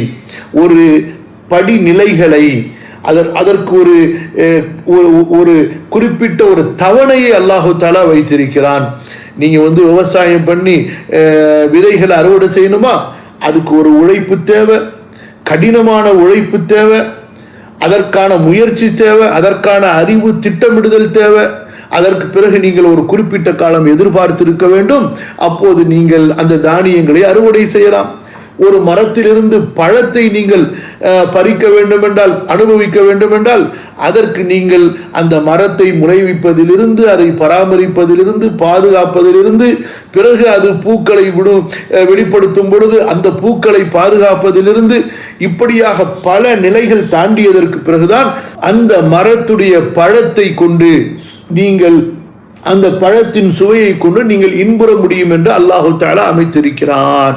ஒரு படிநிலைகளை, அதற்கு ஒரு குறிப்பிட்ட ஒரு தவணையை அல்லாஹு தஆலா வைத்திருக்கிறான். நீங்க விவசாயம் பண்ணி விதைகளை அறுவடை செய்யணுமா, அதுக்கு ஒரு உழைப்பு தேவை, கடினமான உழைப்பு தேவை, அதற்கான முயற்சி தேவை, அதற்கான அறிவு திட்டமிடுதல் தேவை. அதற்கு பிறகு நீங்கள் ஒரு குறிப்பிட்ட காலம் எதிர்பார்த்திருக்க வேண்டும். அப்போது நீங்கள் அந்த தானியங்களை அறுவடை செய்யலாம். ஒரு மரத்திலிருந்து பழத்தை நீங்கள் பறிக்க வேண்டும் என்றால், அனுபவிக்க வேண்டும் என்றால், அதற்கு நீங்கள் அந்த மரத்தை முளைவிப்பதிலிருந்து, அதை பராமரிப்பதிலிருந்து, பாதுகாப்பதிலிருந்து, பிறகு அது பூக்களை வெளிப்படுத்தும் பொழுது அந்த பூக்களை பாதுகாப்பதிலிருந்து, இப்படியாக பல நிலைகள் தாண்டியதற்கு பிறகுதான் அந்த மரத்துடைய பழத்தை கொண்டு நீங்கள், அந்த பழத்தின் சுவையை கொண்டு நீங்கள் இன்புற முடியும் என்று அல்லாஹு தஆலா அமைத்திருக்கிறான்.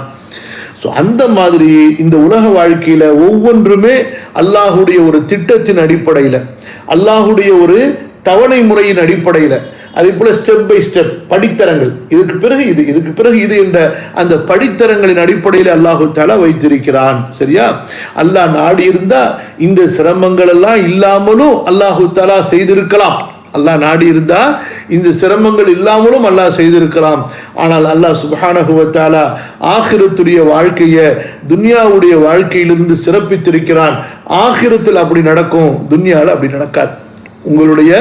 அந்த மாதிரி இந்த உலக வாழ்க்கையில ஒவ்வொன்றுமே அல்லாஹுடைய ஒரு திட்டத்தின் அடிப்படையில், அல்லாஹுடைய ஒரு தவணை முறையின் அடிப்படையில், அதே போல ஸ்டெப் பை ஸ்டெப் படித்தரங்கள், இதுக்கு பிறகு இது, இதுக்கு பிறகு இது என்ற அந்த படித்தரங்களின் அடிப்படையில் அல்லாஹு தஆலா வைத்திருக்கிறான். சரியா? அல்லாஹ் நாடி இருந்தா இந்த சிரமங்கள் எல்லாம் இல்லாமலும் அல்லாஹு தஆலா செய்திருக்கலாம். அல்லாஹ் நாடி இருந்தா இந்த சிரமங்கள் இல்லாமலும் அல்லாஹ் செய்திருக்கலாம். ஆனால் அல்லாஹ் சுப்ஹானஹு வ தஆலா ஆகிரத்துடைய வாழ்க்கையை துன்யாவுடைய வாழ்க்கையிலிருந்து சிறப்பித்திருக்கிறான். ஆகிரத்தில் அப்படி நடக்கும், துன்யாவில் அப்படி நடக்காது. உங்களுடைய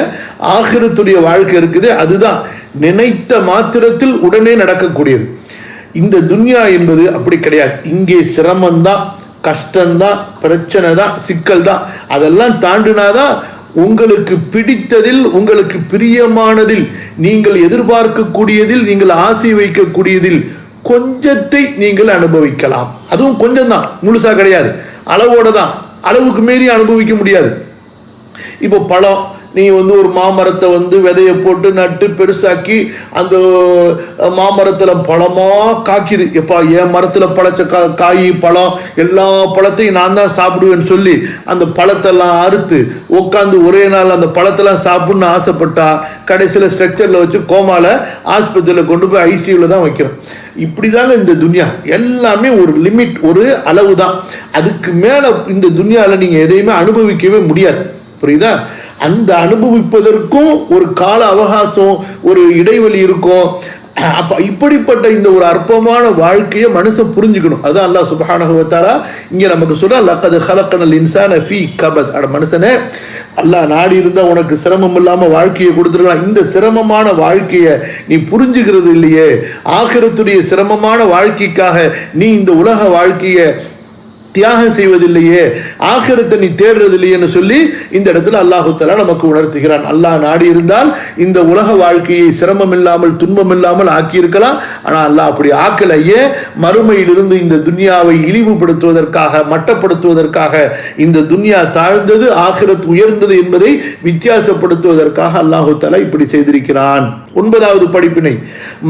ஆகிரத்துடைய வாழ்க்கை இருக்குது, அதுதான் நினைத்த மாத்திரத்தில் உடனே நடக்கக்கூடியது. இந்த துன்யா என்பது அப்படி கிடையாது. இங்கே சிரமம்தான், கஷ்டம்தான், பிரச்சனை தான், சிக்கல் தான். அதெல்லாம் தாண்டினாதான் உங்களுக்கு பிடித்ததில், உங்களுக்கு பிரியமானதில், நீங்கள் எதிர்பார்க்கக்கூடியதில், நீங்கள் ஆசை வைக்கக்கூடியதில் கொஞ்சத்தை நீங்கள் அனுபவிக்கலாம். அதுவும் கொஞ்சம் தான், முழுசா கிடையாது, அளவோட தான். அளவுக்கு மீறி அனுபவிக்க முடியாது. இப்போ பழம், நீங்க ஒரு மாமரத்தை விதைய போட்டு நட்டு பெருசாக்கி அந்த மாமரத்துல பழமா காய்க்குது. எப்பா என் மரத்துல பழச்ச காய் பழம் எல்லா பழத்தையும் நான் தான் சாப்பிடுவேன்னு சொல்லி அந்த பழத்தெல்லாம் அறுத்து உட்காந்து ஒரே நாள் அந்த பழத்தெல்லாம் சாப்பிடணும்னு ஆசைப்பட்டா கடைசியில் ஸ்ட்ரக்சர்ல வச்சு கோமால ஆஸ்பத்திரியில் கொண்டு போய் ஐசியூல தான் வைக்கிறோம். இப்படிதாங்க இந்த துன்யா. எல்லாமே ஒரு லிமிட், ஒரு அளவு தான். அதுக்கு மேல இந்த துன்யால நீங்க எதையுமே அனுபவிக்கவே முடியாது, புரியுதா? அந்த அனுபவிப்பதற்கும் ஒரு கால அவகாசம், ஒரு இடைவெளி இருக்கும். அப்ப இப்படிப்பட்ட இந்த ஒரு அற்பமான வாழ்க்கையை மனுஷன் புரிஞ்சுக்கணும். அதான் அல்லாஹ் சுப்ஹானஹு வ தஆலா இங்க நமக்கு சொல்ற, லக்கத் ஹலக்கனல் இன்சான ஃபீ கபத். அட மனுஷனே, அல்லாஹ் நாடி இருந்தா உனக்கு சிரமம் இல்லாம வாழ்க்கையை கொடுத்துருக்கலாம். இந்த சிரமமான வாழ்க்கையை நீ புரிஞ்சுக்கிறது இல்லையே, ஆகிரத்துடைய சிரமமான வாழ்க்கைக்காக நீ இந்த உலக வாழ்க்கையை தியாகம் செய்வதில்லையே, ஆகிரத்தை நீ தேடுறது இல்லையேன்னு சொல்லி இந்த இடத்துல அல்லாஹு தஆலா நமக்கு உணர்த்துகிறான். அல்லாஹ் நாடி இருந்தால் இந்த உலக வாழ்க்கையை சிரமம் இல்லாமல் துன்பம் இல்லாமல் ஆக்கியிருக்கலாம். ஆனால் அல்லாஹ் அப்படி ஆக்கலையே. மறுமையிலிருந்து இந்த துன்யாவை இழிவுபடுத்துவதற்காக, மட்டப்படுத்துவதற்காக, இந்த துன்யா தாழ்ந்தது ஆகிரத் உயர்ந்தது என்பதை வித்தியாசப்படுத்துவதற்காக அல்லாஹு தஆலா இப்படி செய்திருக்கிறான். 9வது படிப்பினை,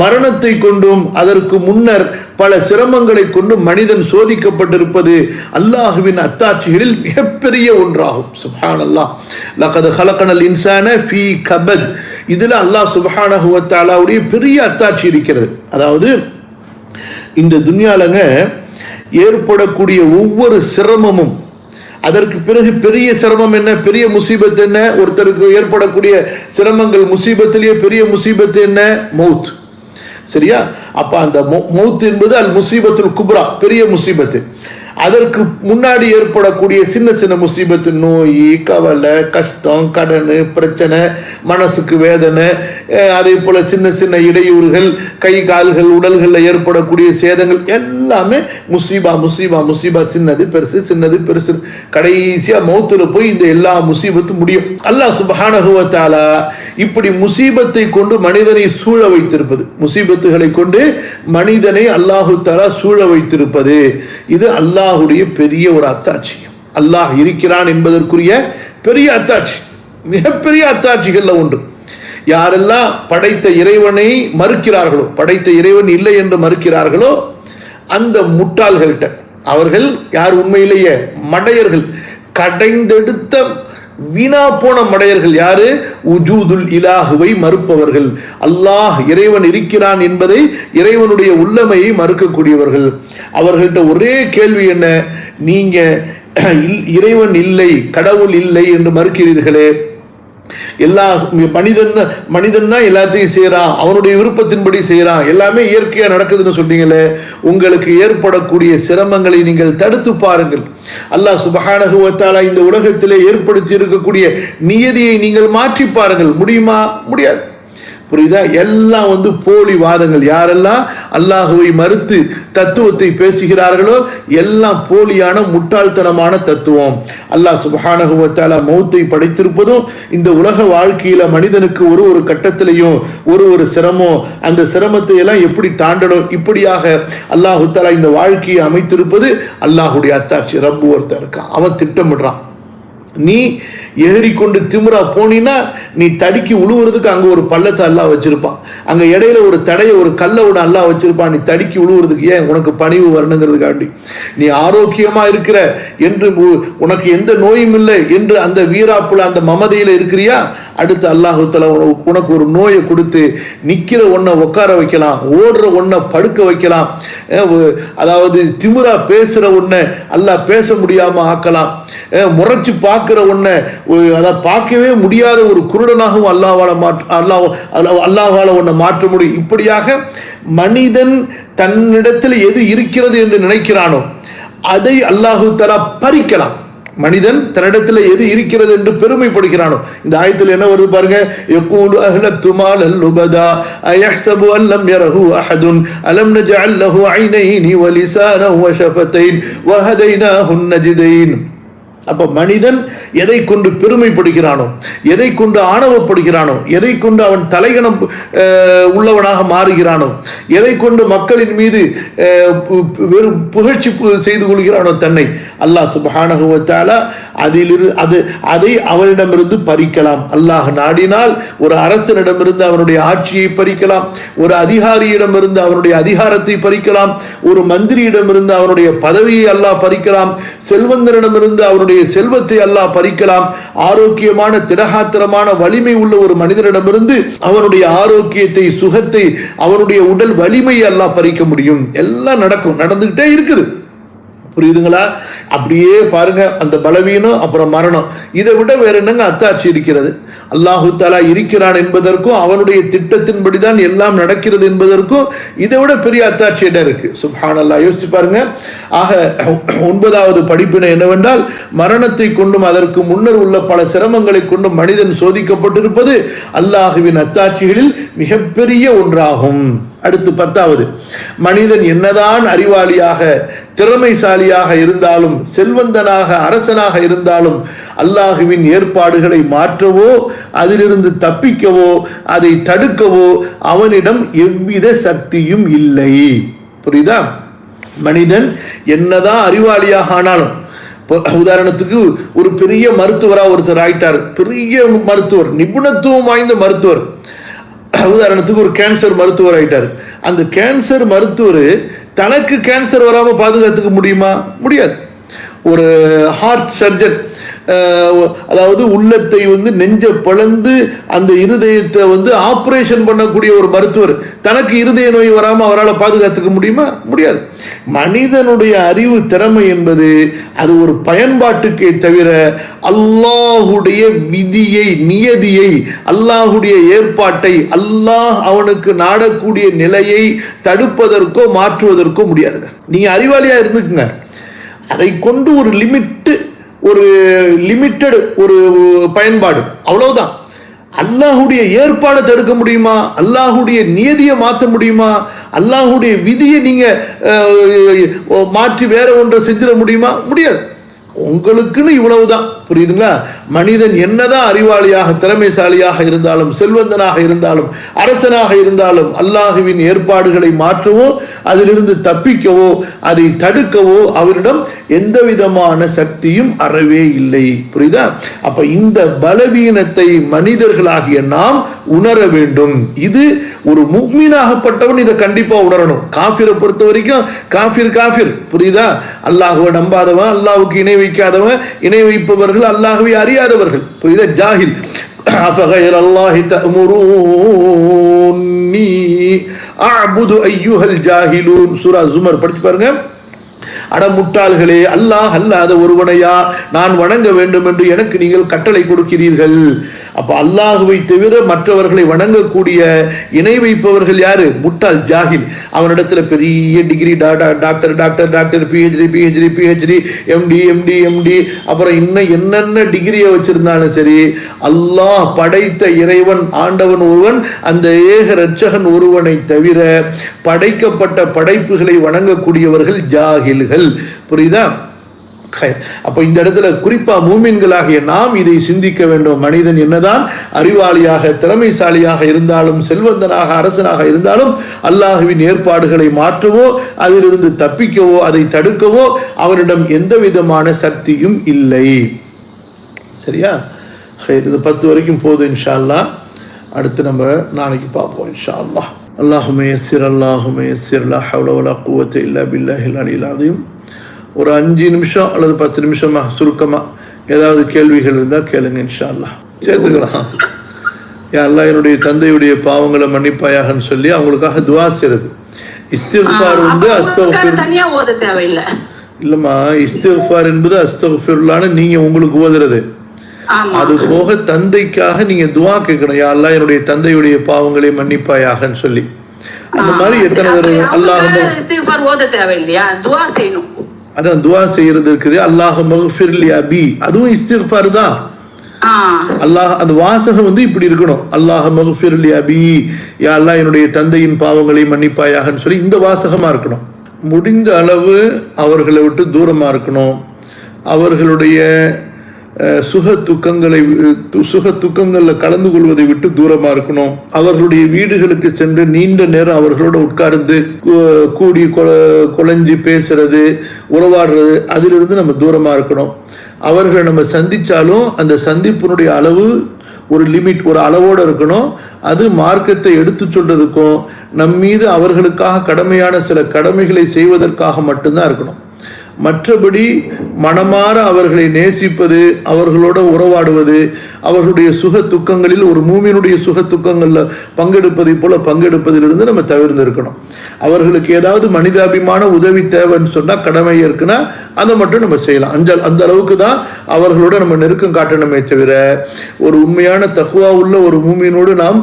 மரணத்தை கொண்டும் அதற்கு முன்னர் பல சிரமங்களை கொண்டு மனிதன் சோதிக்கப்பட்டிருப்பது அல்லாஹுவின் அத்தாட்சிகளில் மிகப்பெரிய ஒன்றாகும். சுப்ஹானல்லாஹ். லகத் ஹலகனல் இன்சான ஃபீ கபத். இதுல அல்லாஹ் சுப்ஹானஹு வ தஆலாவுடைய பெரிய அத்தாட்சி இருக்கிறது. அதாவது இந்த துன்யாலங்க ஏற்படக்கூடிய ஒவ்வொரு சிரமமும், அதற்கு பிறகு பெரிய சிரமம் என்ன, பெரிய முசீபத் என்ன, ஒருத்தருக்கு ஏற்படக்கூடிய சிரமங்கள் முசீபத்திலேயே பெரிய முசீபத் என்ன, மௌத். சரியா? அப்ப அந்த மௌத் என்பது அல் முசீபத்துல் குப்ரா, பெரிய முசீபத்து. அதற்கு முன்னாடி ஏற்படக்கூடிய சின்ன சின்ன முசீபத்து, நோய், கவலை, கஷ்டம், கடன், பிரச்சனை, மனசுக்கு வேதனை, அதே போல சின்ன சின்ன இடையூறுகள், கை கால்கள் உடல்களில் ஏற்படக்கூடிய சேதங்கள் எல்லாமே முசீபா முசீபா முசீபா. சின்னது பெருசு, சின்னது பெருசு, கடைசியா மௌத்துல போய் இந்த எல்லா முசீபத்து முடியும். அல்லாஹ் சுப்ஹானஹு வ தஆலா இப்படி முசீபத்தை கொண்டு மனிதனை சூழ வைத்திருப்பது, முசீபத்துகளை கொண்டு மனிதனை அல்லாஹு தஆலா சூழ வைத்திருப்பது, இது அல்லாஹுடைய பெரிய ஒரு அத்தாட்சி. அல்லாஹ் இருக்கிறான் என்பதற்குரிய பெரிய அத்தாட்சி, மிகப்பெரிய அத்தாட்சிகள்ல ஒன்று. யாரெல்லாம் படைத்த இறைவனை மறுக்கிறார்களோ, படைத்த இறைவன் இல்லை என்று மறுக்கிறார்களோ, அந்த முட்டாள்கள்கிட்ட, அவர்கள் யார் உண்மையிலேயே மடையர்கள், கடைந்தெடுத்த வீணா போன மடையர்கள் யாரு? உஜூதுல் இலாஹுவை மறுப்பவர்கள், அல்லாஹ் இறைவன் இருக்கிறான் என்பதை, இறைவனுடைய உள்ளமையை மறுக்கக்கூடியவர்கள். அவர்கள்ட்ட ஒரே கேள்வி என்ன? நீங்க இறைவன் இல்லை, கடவுள் இல்லை என்று மறுக்கிறீர்களே, எல்லா மனிதன் தான் எல்லாத்தையும் செய்யறான், அவனுடைய விருப்பத்தின்படி செய்யறான், எல்லாமே இயற்கையா நடக்குதுன்னு சொல்றீங்களே, உங்களுக்கு ஏற்படக்கூடிய சிரமங்களை நீங்கள் தடுத்து பாருங்கள். அல்லாஹ் சுப்ஹானஹு வ தஆலா இந்த உலகத்திலே ஏற்படுத்தி இருக்கக்கூடிய நியதியை நீங்கள் மாற்றி பாருங்கள். முடியுமா? முடியாது. புரியுதா? எல்லாம் போலி வாதங்கள். யாரெல்லாம் அல்லாஹுவை மறுத்து தத்துவத்தை பேசுகிறார்களோ எல்லாம் போலியான முட்டாள்தனமான தத்துவம். அல்லாஹ் சுப்ஹானஹு வ தஆலா மௌத்தை படைத்திருப்பதும் இந்த உலக வாழ்க்கையில மனிதனுக்கு ஒரு கட்டத்திலையும் ஒரு சிரமம், அந்த சிரமத்தை எல்லாம் எப்படி தாண்டணும், இப்படியாக அல்லாஹு தஆலா இந்த வாழ்க்கையை அமைத்திருப்பது அல்லாஹுடைய அத்தாட்சி. ரப்பு ஒருத்தர் இருக்கான், அவன் திட்டமிடுறான். நீ ஏறிக்கொண்டு திமிரா போனீன்னா நீ தடுக்கி உழுவுறதுக்கு அங்க ஒரு பள்ளத்தை அல்லாஹ் வச்சிருப்பான், அங்க இடையில ஒரு தடைய, ஒரு கல்லை ஒன்று அல்லாஹ் வச்சிருப்பான். நீ தடுக்கி உழுவுறதுக்கு ஏன்? உனக்கு பணிவு வரணுங்கிறதுக்காண்டி. நீ ஆரோக்கியமா இருக்கிற என்று, உனக்கு எந்த நோயும் இல்லை என்று அந்த வீராப்புல அந்த மமதையில இருக்கிறியா, அடுத்து அல்லாஹு தஆலா உனக்கு ஒரு நோயை கொடுத்து நிக்கிற ஒன்றை உட்கார வைக்கலாம், ஓடுற ஒன்றை படுக்க வைக்கலாம், அதாவது திமிரா பேசுற ஒன்றை அல்லாஹ் பேச முடியாம ஆக்கலாம், முறைச்சு பார்க்கிற ஒன்றை அதை பார்க்கவே முடியாத ஒரு குருடனாகவும் அல்லாஹ்வால ஒன்றை மாற்ற முடியும். இப்படியாக மனிதன் தன்னிடத்தில் எது இருக்கிறது என்று நினைக்கிறானோ அதை அல்லாஹு தஆலா பறிக்கலாம். மனிதன் தன்னிடத்தில் எது இருக்கிறது என்று பெருமைப்படுகிறானோ, இந்த ஆயத்தில் என்ன வருது பாருங்க, யகூலு அஹ்லக்து மாலன் லுபதா அயஹ்ஸபு அன் லம் யரஹு அஹதுன் அலம் நஜஅல் லஹு ஐனைனி வ லிசானன் வ ஷஃபதைன் வ ஹதைனாஹு நஜ்தைன். அப்ப மனிதன் எதை கொண்டு பெருமைப்படுகிறானோ, எதை கொண்டு ஆணவப்படுகிறானோ, எதை கொண்டு அவன் தலைகணம் உள்ளவனாக மாறுகிறானோ, எதை கொண்டு மக்களின் மீது வெறும் புகழ்ச்சி செய்து கொள்கிறானோ தன்னை, அல்லாஹ் சுப்ஹானஹு வ தஆலா அதை அவனிடமிருந்து பறிக்கலாம். அல்லாஹ் நாடினால் ஒரு அரசனிடமிருந்து அவனுடைய ஆட்சியை பறிக்கலாம், ஒரு அதிகாரியிடமிருந்து அவனுடைய அதிகாரத்தை பறிக்கலாம், ஒரு மந்திரியிடமிருந்து அவனுடைய பதவியை அல்லாஹ் பறிக்கலாம், செல்வந்தனிடமிருந்து அவனுடைய செல்வத்தை அல்லாஹ் பறிக்கலாம், ஆரோக்கியமான திடகாத்திரமான வலிமை உள்ள ஒரு மனிதனிடமிருந்து அவனுடைய ஆரோக்கியத்தை, சுகத்தை, அவனுடைய உடல் வலிமையை அல்லாஹ் பறிக்க முடியும். எல்லாம் நடக்கும், நடந்துகிட்டே இருக்குது. புரியுதுங்களா? அப்படியே பாருங்க, அந்த பலவீனம் அப்புறம் மரணம், இதை விட வேற என்னங்க அத்தாட்சி இருக்கிறது? அல்லாஹு தஆலா இருக்கிறான் என்பதற்கும் அவனுடைய திட்டத்தின்படிதான் எல்லாம் நடக்கிறது என்பதற்கும் இதை விட பெரிய அத்தாட்சி என்ன இருக்கு? சுப்ஹானல்லாஹ். யோசிச்சு பாருங்க. ஆக 9வது படிப்பினை என்னவென்றால், மரணத்தை கொண்டும் அதற்கு முன்னர் உள்ள பல சிரமங்களை கொண்டும் மனிதன் சோதிக்கப்பட்டிருப்பது அல்லாஹுவின் அத்தாட்சிகளில் மிகப்பெரிய ஒன்றாகும். அடுத்து 10வது, மனிதன் என்னதான் அறிவாளியாக திறமைசாலியாக இருந்தாலும், செல்வந்தனாக அரசனாக இருந்தாலும், அல்லாஹுவின் ஏற்பாடுகளை மாற்றவோ அதிலிருந்து தப்பிக்கவோ அதை தடுக்கவோ அவனிடம் எவ்வித சக்தியும் இல்லை. புரியுதா? மனிதன் என்னதான் அறிவாளியாக ஆனாலும், உதாரணத்துக்கு ஒரு பெரிய மருத்துவராக ஒருத்தர் ஆயிட்டார், பெரிய மருத்துவர், நிபுணத்துவம் வாய்ந்த மருத்துவர், உதாரணத்துக்கு ஒரு கேன்சர் மருத்துவர் ஆயிட்டார். அந்த கேன்சர் மருத்துவர் தனக்கு கேன்சர் வராம பாதுகாத்துக்க முடியுமா? முடியாது. ஒரு ஹார்ட் சர்ஜன், அதாவது உள்ளத்தை நெஞ்ச பிளந்து அந்த இருதயத்தை ஆபரேஷன் பண்ணக்கூடிய ஒரு மருத்துவர் தனக்கு இருதய நோய் வராம அவரால் பாதுகாத்துக்க முடியுமா? முடியாது. மனிதனுடைய அறிவு திறமை என்பது அது ஒரு பயன்பாட்டுக்கே தவிர அல்லாஹுடைய விதியை, நியதியை, அல்லாஹுடைய ஏற்பாட்டை, அல்லாஹ் அவனுக்கு நாடக்கூடிய நிலையை தடுப்பதற்கோ மாற்றுவதற்கோ முடியாதுங்க. நீங்க அறிவாளியா இருந்துக்குங்க, அதை கொண்டு ஒரு லிமிட்டட் ஒரு பயன்பாடு, அவ்வளவுதான். அல்லாஹுடைய ஏற்பாடை தடுக்க முடியுமா? அல்லாஹுடைய நியதியை மாற்ற முடியுமா? அல்லாஹுடைய விதியை நீங்க மாற்றி வேற ஒன்றை செஞ்சிட முடியுமா? முடியாது. உங்களுக்குன்னு இவ்வளவுதான். புரியுதுங்களா? மனிதன் என்னதான் அறிவாளியாக திறமைசாலியாக இருந்தாலும், செல்வந்தனாக இருந்தாலும், அரசனாக இருந்தாலும், அல்லாஹுவின் ஏற்பாடுகளை மாற்றவோ அதிலிருந்து தப்பிக்கவோ அதை தடுக்கவோ அவரிடம் எந்த விதமான சக்தியும் அறவே இல்லை. புரியுதா? அப்ப இந்த பலவீனத்தை மனிதர்களாகிய நாம் உணர வேண்டும். இது ஒரு முஃமினாகப்பட்டவன் இதை கண்டிப்பா உணரணும். காஃபிரை பொறுத்த வரைக்கும் காஃபிர். புரியுதா? அல்லாஹுவை நம்பாதவன், அல்லாஹுக்கு இணை வைக்காதவன், இணை வைப்பவர்கள் அல்லாஹ்வை அறியாதவர்கள். புரியுதா? ஜாஹில். அஃபகைர அல்லாஹி தஅமுரூனி அஅ்புது அய்யுஹல் ஜாஹிலூன். சூரா ஜுமர் படிச்சு பாருங்க. அட முட்டாள்களே, அல்லாஹ் அல்லாத ஒருவனையா நான் வணங்க வேண்டும் என்று எனக்கு நீங்கள் கட்டளை கொடுக்கிறீர்கள். அப்ப அல்லாஹுவை தவிர மற்றவர்களை வணங்கக்கூடிய இணை வைப்பவர்கள் யாரு? முட்டாள், ஜாஹில். அவனிடத்துல பெரிய டிகிரி, டாக்டர், பிஹெச்டி, எம்டி, அப்புறம் இன்னும் என்னென்ன டிகிரியை வச்சிருந்தாலும் சரி, அல்லாஹ் படைத்த இறைவன் ஆண்டவன் ஒருவன், அந்த ஏக ரட்சகன் ஒருவனை தவிர படைக்கப்பட்ட படைப்புகளை வணங்கக்கூடியவர்கள் ஜாஹில்கள். புரியுதா? அப்ப இந்த இடத்துல குறிப்பா மூமின்களாகிய நாம் இதை சிந்திக்க வேண்டும். மனிதன் என்னதான் அறிவாளியாக திறமைசாலியாக இருந்தாலும், செல்வந்தனாக அரசனாக இருந்தாலும், அல்லாஹுவின் ஏற்பாடுகளை மாற்றவோ அதிலிருந்து தப்பிக்கவோ அதை தடுக்கவோ அவனிடம் எந்த விதமான சக்தியும் இல்லை. சரியா? இது 10 வரைக்கும் போதும். இன்ஷா அல்லாஹ் அடுத்து நம்ம நாளைக்கு பார்ப்போம். இன்ஷா அல்லாஹ். அல்லாஹும்ம யஸ்ஸிர் லா ஹவ்ல வலா குவத்த இல்லா பில்லாஹில் அலியில் அஸீம். ஒரு 5 நிமிஷம் அல்லது 10 நிமிஷமா சுருக்கமா ஏதாவது கேள்விகள் இருந்தால் கேளுங்க. இன்ஷா அல்லாஹ் சேர்த்துக்கலாம். யா அல்லாஹ் என்னுடைய தந்தையுடைய பாவங்களை மன்னிப்பாயாகன்னு சொல்லி அவங்களுக்காக துஆ செய்யறது. இஸ்திக்ஃபார் வந்து அஸ்தக்ஃபிர் தனியா ஓத தேவையில்லை. இல்லம்மா, இஸ்திக்ஃபார் என்பது அஸ்தக்ஃபிருல்லாஹ்னு நீங்க உங்களுக்கு ஓதுறது. அது போக தந்தைக்காக நீங்க துஆ கேட்கணும். யா அல்லாஹ் என்னுடைய தந்தையுடைய பாவங்களை மன்னிப்பாயாகன்னு சொல்லி. அந்த மாதிரி எத்தனை தடவை அல்லாஹ் இஸ்திக்ஃபார் ஓத தேவையில்லையா? துஆ செய்யணும். அதான் துஆ செய்யறது இருக்குது. அல்லாஹ் மக்ஃபிர்லி அபி, அதுவும் இஸ்திக்ஃபார் தான். அல்லாஹ் அந்த வாசகம் வந்து இப்படி இருக்கணும். அல்லாஹ் மக்ஃபிர்லி அபி, யா அல்லாஹ் என்னுடைய தந்தையின் பாவங்களை மன்னிப்பாயாகன்னு சொல்லி இந்த வாசகமா இருக்கணும். முடிந்த அளவு அவர்களை விட்டு தூரமா இருக்கணும். அவர்களுடைய சுக துக்கங்கள்ல கலந்து கொள்வதை விட்டு தூரமா இருக்கணும். அவர்களுடைய வீடுகளுக்கு சென்று நீண்ட நேரம் அவர்களோட உட்கார்ந்து கூடி குழஞ்சி பேசுறது, உறவாடுறது, அதிலிருந்து நம்ம தூரமா இருக்கணும். அவர்களை நம்ம சந்திச்சாலும் அந்த சந்திப்பினுடைய அளவு ஒரு லிமிட், ஒரு அளவோடு இருக்கணும். அது மார்க்கத்தை எடுத்து சொல்றதுக்கும் நம் மீது அவர்களுக்காக கடமையான சில கடமைகளை செய்வதற்காக மட்டும்தான் இருக்கணும். மற்றபடி மனமாற அவர்களை நேசிப்பது, அவர்களோட உறவாடுவது, அவர்களுடைய சுக துக்கங்களில் ஒரு மூமினுடைய சுக துக்கங்கள்ல பங்கெடுப்பதை போல பங்கெடுப்பதிலிருந்து நம்ம தவிர்த்து இருக்கணும். அவர்களுக்கு ஏதாவது மனிதாபிமான உதவி தேவைன்னு சொன்னா, கடமை இருக்குன்னா அதை மட்டும் நம்ம செய்யலாம். அந்த அளவுக்கு தான் அவர்களோட நம்ம நெருக்கம் காட்டணுமே தவிர, ஒரு உண்மையான தக்வா உள்ள ஒரு மூமினோடு நாம்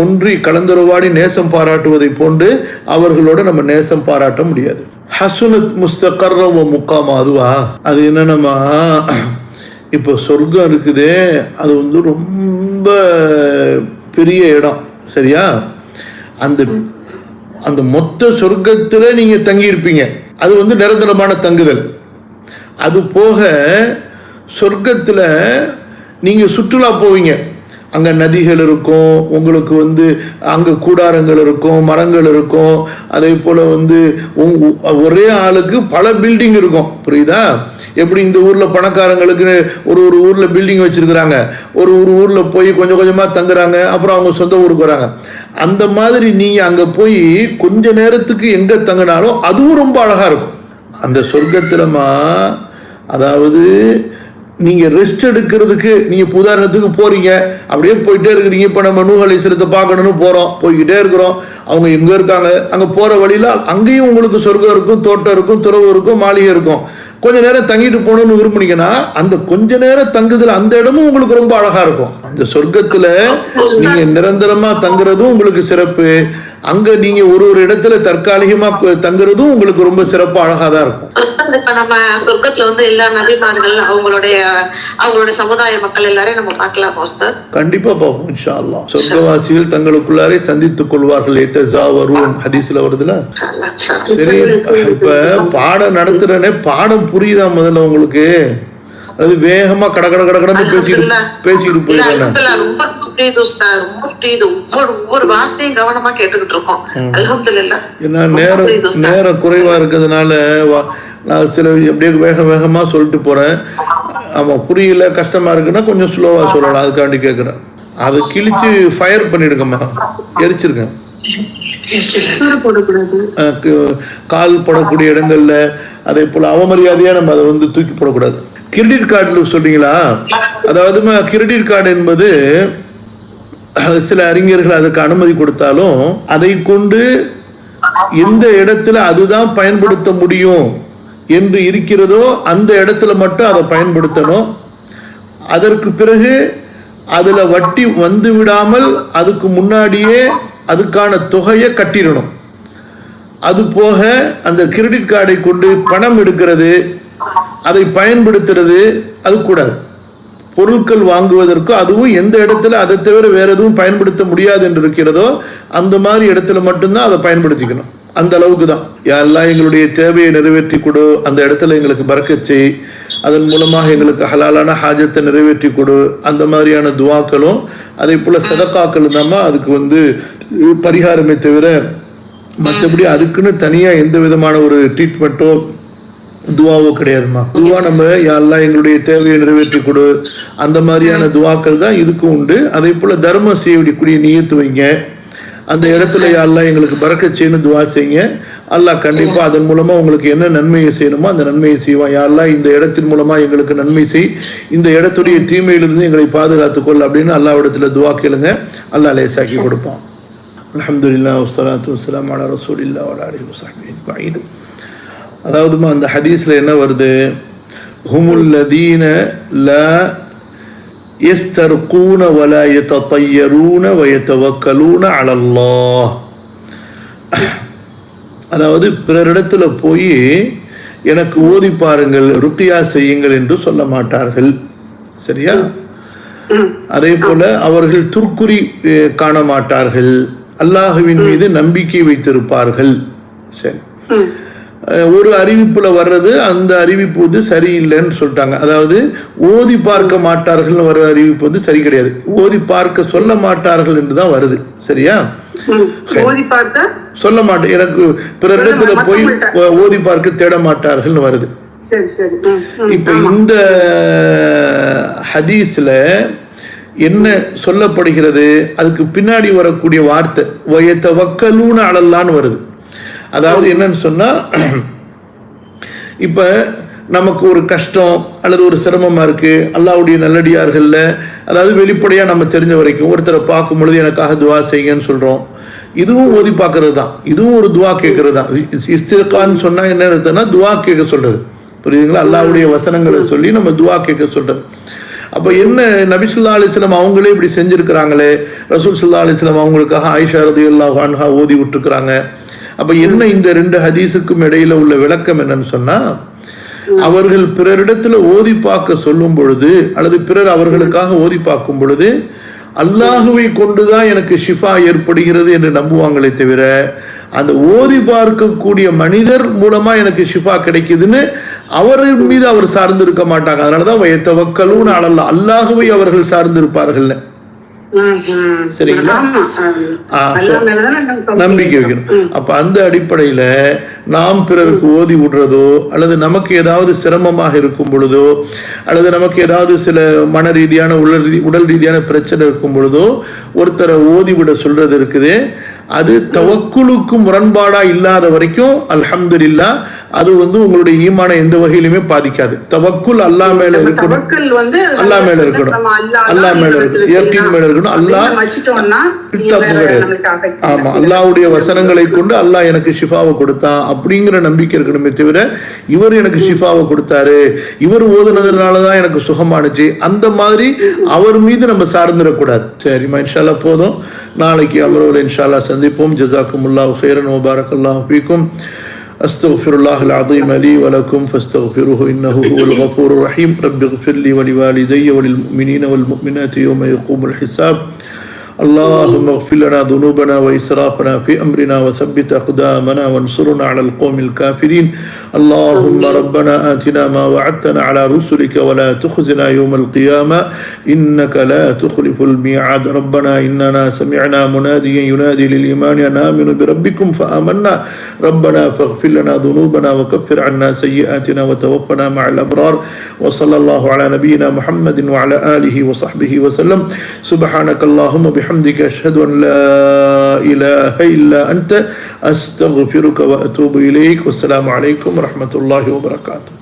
ஒன்றி கலந்துறவாடி நேசம் பாராட்டுவதை போன்று அவர்களோட நம்ம நேசம் பாராட்ட முடியாது. ஹசுனத் முஸ்தகர்ரம் முக்காமா, அதுவா? அது என்னன்னா, இப்போ சொர்க்கம் இருக்குதே, அது வந்து ரொம்ப பெரிய இடம். சரியா? அந்த மொத்த சொர்க்கத்துல நீங்க தங்கி இருப்பீங்க. அது வந்து நிரந்தரமான தங்குதல். அது போக சொர்க்கத்துல நீங்க சுற்றுலா போவீங்க. அங்கே நதிகள் இருக்கும், உங்களுக்கு வந்து அங்கே கூடாரங்கள் இருக்கும், மரங்கள் இருக்கும். அதே போல் வந்து ஒரே ஆளுக்கு பல பில்டிங் இருக்கும். புரியுதா? எப்படி இந்த ஊரில் பணக்காரங்களுக்கு ஒரு ஊரில் பில்டிங் வச்சுருக்குறாங்க, ஒரு ஊரில் போய் கொஞ்சம் கொஞ்சமாக தங்குறாங்க, அப்புறம் அவங்க சொந்த ஊருக்கு வராங்க. அந்த மாதிரி நீங்கள் அங்கே போய் கொஞ்ச நேரத்துக்கு எங்கே தங்கினாலும் அதுவும் ரொம்ப அழகாக இருக்கும். அந்த சொர்க்கத்திலமா, அதாவது நீங்க ரெஸ்ட் எடுக்கிறதுக்கு நீங்க உதாரணத்துக்கு போறீங்க, அப்படியே போயிட்டே இருக்கிறீங்க. இப்ப நம்ம நூஹ் அலைஹிஸ்ஸலாத்தை பார்க்கணும்னு போறோம், போய்கிட்டே இருக்கிறோம். அவங்க எங்க இருக்காங்க, அங்க போற வழியில அங்கேயும் உங்களுக்கு சொர்க்கம் இருக்கும், தோட்டம் இருக்கும், துறவு இருக்கும், மாளிகை இருக்கும். கொஞ்ச நேரம் தங்கிட்டு போகணும்னு விரும்புனீங்கன்னா அந்த கொஞ்ச நேரம் தங்குதல் அந்த இடமும் உங்களுக்கு ரொம்ப அழகா இருக்கும். அந்த சொர்க்கத்துல நீங்க நிரந்தரமா தங்குறதும் உங்களுக்கு சிறப்பு. அங்க நீங்க ஒரு இடத்துல தற்காலிகமா தங்குறதும் உங்களுக்கு ரொம்ப சிறப்பு அழகா தான் இருக்கும். இப்ப நம்ம சொர்க்கத்துல வந்து எல்லா நபிமார்கள் அவங்களுடைய சமுதாய மக்கள் எல்லாரையும் நம்ம பார்க்கலாம். கண்டிப்பா பார்ப்போம் இன்ஷா அல்லாஹ். சொர்க்கவாசிகள் தங்களுக்குள்ளாரே சந்தித்துக் கொள்வார்கள். ஹதீஸ்ல வருதுல. சரி, இப்ப பாடம் நடத்துறனே, பாடம் புரியுதா முதல்ல உங்களுக்கு? அது வேகமா கட கட கட கடன்னு பேசிட்டு போயிடுறாங்க. நேரம் குறைவா இருக்கிறதுனால நான் சில எப்படியே வேகமா சொல்லிட்டு போறேன். ஆமா, புரியல கஷ்டமா இருக்குன்னா கொஞ்சம் ஸ்லோவா சொல்லலாம், அதுக்காண்டி கேட்கிறேன். அதை கிழிச்சு ஃபயர் பண்ணிடுங்கம்மா, எரிச்சிருக்கேன். கால் போடக்கூடிய இடங்கள்ல அதே போல அவமரியாதையா நம்ம அதை வந்து தூக்கி போடக்கூடாது. கிரெடிட் கார்டுல சொல்றீங்களா? அதாவது கிரெடிட் கார்டு என்பது சில அறிஞர்கள் அதுக்கு அனுமதி கொடுத்தாலும் அதை கொண்டு எந்த இடத்துல அதுதான் பயன்படுத்த முடியும் என்று இருக்கிறதோ அந்த இடத்துல மட்டும் அதை பயன்படுத்தணும். அதற்கு பிறகு அதுல வட்டி வந்து விடாமல் அதுக்கு முன்னாடியே அதுக்கான தொகையை கட்டிடணும். அது போக அந்த கிரெடிட் கார்டை கொண்டு பணம் எடுக்கிறது, அதை பயன்படுத்துறது அது கூடாது. பொருட்கள் வாங்குவதற்கு அதுவும் எந்த இடத்துல அதை தவிர வேற எதுவும் பயன்படுத்த முடியாது என்று இருக்கிறதோ அந்த மாதிரி இடத்துல மட்டும்தான் அதை பயன்படுத்திக்கணும். அந்த அளவுக்கு தான். யாரெல்லாம் எங்களுடைய தேவையை நிறைவேற்றி கொடு, அந்த இடத்துல எங்களுக்கு பரக்கத் செய், அதன் மூலமாக எங்களுக்கு ஹலாலான ஹாஜத்தை நிறைவேற்றி கொடு, அந்த மாதிரியான துவாக்களும் அதே போல சதக்காக்களும் தான் அதுக்கு வந்து பரிகாரமே தவிர மற்றபடி அதுக்குன்னு தனியா எந்த விதமான ஒரு ட்ரீட்மெண்ட்டோ துவாவோ கிடையாதுமா. துவா நம்ம யாரெல்லாம் எங்களுடைய தேவையை நிறைவேற்றி கொடு, அந்த மாதிரியான துவாக்கள் தான் இதுக்கும் உண்டு. அதே போல தர்மம் செய்யக்கூடிய நியத்து வைங்க, அந்த இடத்துல யாரெல்லாம் எங்களுக்கு பரக்கத் செய்யணும் துவா செய்யுங்க. அல்லாஹ் கண்டிப்பா அதன் மூலமா உங்களுக்கு என்ன நன்மையை செய்யணுமோ அந்த நன்மையை செய்வான். யாரெல்லாம் இந்த இடத்தின் மூலமா எங்களுக்கு நன்மை செய், இந்த இடத்துடைய தீமையிலிருந்து எங்களை பாதுகாத்துக்கொள் அப்படின்னு அல்லாஹ்விடத்துல துவா கேளுங்க, அல்லாஹ் லேசாக்கி கொடுப்பான். அல்ஹம்துலில்லாஹ் வஸ்ஸலாத்து வஸ்ஸலாமு அலா ரசூலில்லாஹி வ ஆலிஹி வஸஹ்பிஹி அஜ்மஈன். அதாவதுமா அந்த ஹதீஸ்ல என்ன வருது? ஹுமுல் லதீன லா யஸ்தர்கூன வலா யததய்யரூன வ யதவக்கலூன அலல்லாஹ். அதாவது பிறரிடத்துல போய் எனக்கு ஓதி பாருங்கள், ருக்கியா செய்யுங்கள் என்று சொல்ல மாட்டார்கள். சரியா? அதே போல அவர்கள் துர்க்குறி காண மாட்டார்கள், அல்லாஹுவின் மீது நம்பிக்கை வைத்திருப்பார்கள். சரி, ஒரு அறிவிப்புல வர்றது அந்த அறிவிப்பு வந்து சரியில்லைன்னு சொல்லிட்டாங்க. அதாவது ஓதி பார்க்க மாட்டார்கள் வர அறிவிப்பு வந்து சரி கிடையாது, ஓதி பார்க்க சொல்ல மாட்டார்கள் என்றுதான் வருது. சரியா? சொல்ல மாட்டேன், எனக்கு பிறரிடத்துல போய் ஓதி பார்க்க தேட மாட்டார்கள் வருது. இப்ப இந்த ஹதீஸ்ல என்ன சொல்லப்படுகிறது? அதுக்கு பின்னாடி வரக்கூடிய வார்த்தை வயத்தவக்கலூன அலல்லான்னு வருது. அதாவது என்னன்னு சொன்னா, இப்ப நமக்கு ஒரு கஷ்டம் அல்லது ஒரு சிரமமா இருக்கு, அல்லாஹ்வுடைய நல்லடியார்கள்ல அதாவது வெளிப்படையா நம்ம தெரிஞ்ச வரைக்கும் ஒருத்தரை பார்க்கும் பொழுது எனக்காக துவா செய்யுங்கன்னு சொல்றோம். இதுவும் ஓதி பார்க்கறது தான், இதுவும் ஒரு துவா கேட்கறது தான். இஸ்திர்கான்னு சொன்னா என்ன அர்த்தம்னா துவா கேட்க சொல்றது, புரியுதுங்களா? அல்லாஹ்வுடைய வசனங்களை சொல்லி நம்ம துவா கேட்க சொல்றது. அப்ப என்ன, நபி ஸல்லல்லாஹு அலைஹி வஸல்லம் அவங்களே இப்படி செஞ்சிருக்கிறாங்களே, ரசூல் ஸல்லல்லாஹு அலைஹி வஸல்லம் அவங்களுக்காக ஆயிஷா ரலியல்லாஹு அன்ஹா ஓதி விட்டுருக்காங்க. அப்ப என்ன இந்த ரெண்டு ஹதீஸுக்கும் இடையில உள்ள விளக்கம் என்னன்னு சொன்னா, அவர்கள் பிறரிடத்துல ஓதி பார்க்க சொல்லும் பொழுது அல்லது பிறர் அவர்களுக்காக ஓதி பார்க்கும் பொழுது அல்லாஹுவை கொண்டுதான் எனக்கு ஷிஃபா ஏற்படுகிறது என்று நம்புவாங்களே தவிர அந்த ஓதி பார்க்கக்கூடிய மனிதர் மூலமா எனக்கு ஷிஃபா கிடைக்குதுன்னு அவரின் மீது அவர் சார்ந்து இருக்க மாட்டாங்க. அதனாலதான் வயத்தவக்கலூன அலல்லாஹ், அல்லாஹுவை அவர்கள் சார்ந்து இருப்பார்கள். சரிங்களா? நம்பிக்கை வைக்கணும். அப்ப அந்த அடிப்படையில நாம் பிறருக்கு ஓதி விடுறதோ அல்லது நமக்கு ஏதாவது சிரமமாக இருக்கும் பொழுதோ அல்லது நமக்கு ஏதாவது சில மன ரீதியான உடல் ரீதியான பிரச்சனை இருக்கும் பொழுதோ ஒருத்தரை ஓதி விட சொல்றது இருக்குது, அது தவக்குலுக்கு முரண்பாடா இல்லாத வரைக்கும் அல்ஹம்துலில்லாஹ் அது வந்து உங்களுடைய ஈமானை எந்த வகையிலுமே பாதிக்காது. தவக்குல் அல்லாஹ் மேல இருக்கணும், அல்லாஹ் மேல இருக்கணும், அல்லாஹ் மேல இருக்கணும், யக்கீன் மேல இருக்கணும். அல்லாஹ் ஆமா, அல்லாஹ்வுடைய வசனங்களை கொண்டு அல்லாஹ் எனக்கு ஷிஃபாவை கொடுத்தான் அப்படிங்கிற நம்பிக்கை இருக்கணுமே தவிர இவர் எனக்கு ஷிஃபாவை கொடுத்தாரு, இவர் ஓதுனதுனாலதான் எனக்கு சுகமானுச்சு, அந்த மாதிரி அவர் மீது நம்ம சார்ந்துடக்கூடாது. சரிம்மா, இன்ஷா அல்லாஹ் போதும். நாளைக்கு அமர்வில் இன்ஷா அல்லாஹ் சந்திப்போம். ஜஸாக்குமுல்லாஹு கைரன் வ பாரக்கல்லாஹு ஃபீக்கும். أستغفر الله العظيم لي ولكم فاستغفروه إنه هو الغفور الرحيم. رب اغفر لي ولوالدي وللمؤمنين والمؤمنات يوم يقوم الحساب. اللهم اغفر لنا ذنوبنا وإسرافنا في أمرنا وثبت أقدامنا وانصرنا على القوم الكافرين. اللهم ربنا آتنا ما وعدتنا على رسلك ولا تخزنا يوم القيامة إنك لا تخلف الميعاد. ربنا إننا سمعنا مناديا ينادي للإيمان أن آمنوا بربكم فآمنا. ربنا فاغفر لنا ذنوبنا وكفر عنا سيئاتنا وتوفنا مع الأبرار. وصلى الله على نبينا محمد وعلى آله وصحبه وسلم. سبحانك اللهم بحمدك أشهد أن لا إله إلا أنت أستغفرك وأتوب إليك. والسلام عليكم ورحمة الله وبركاته.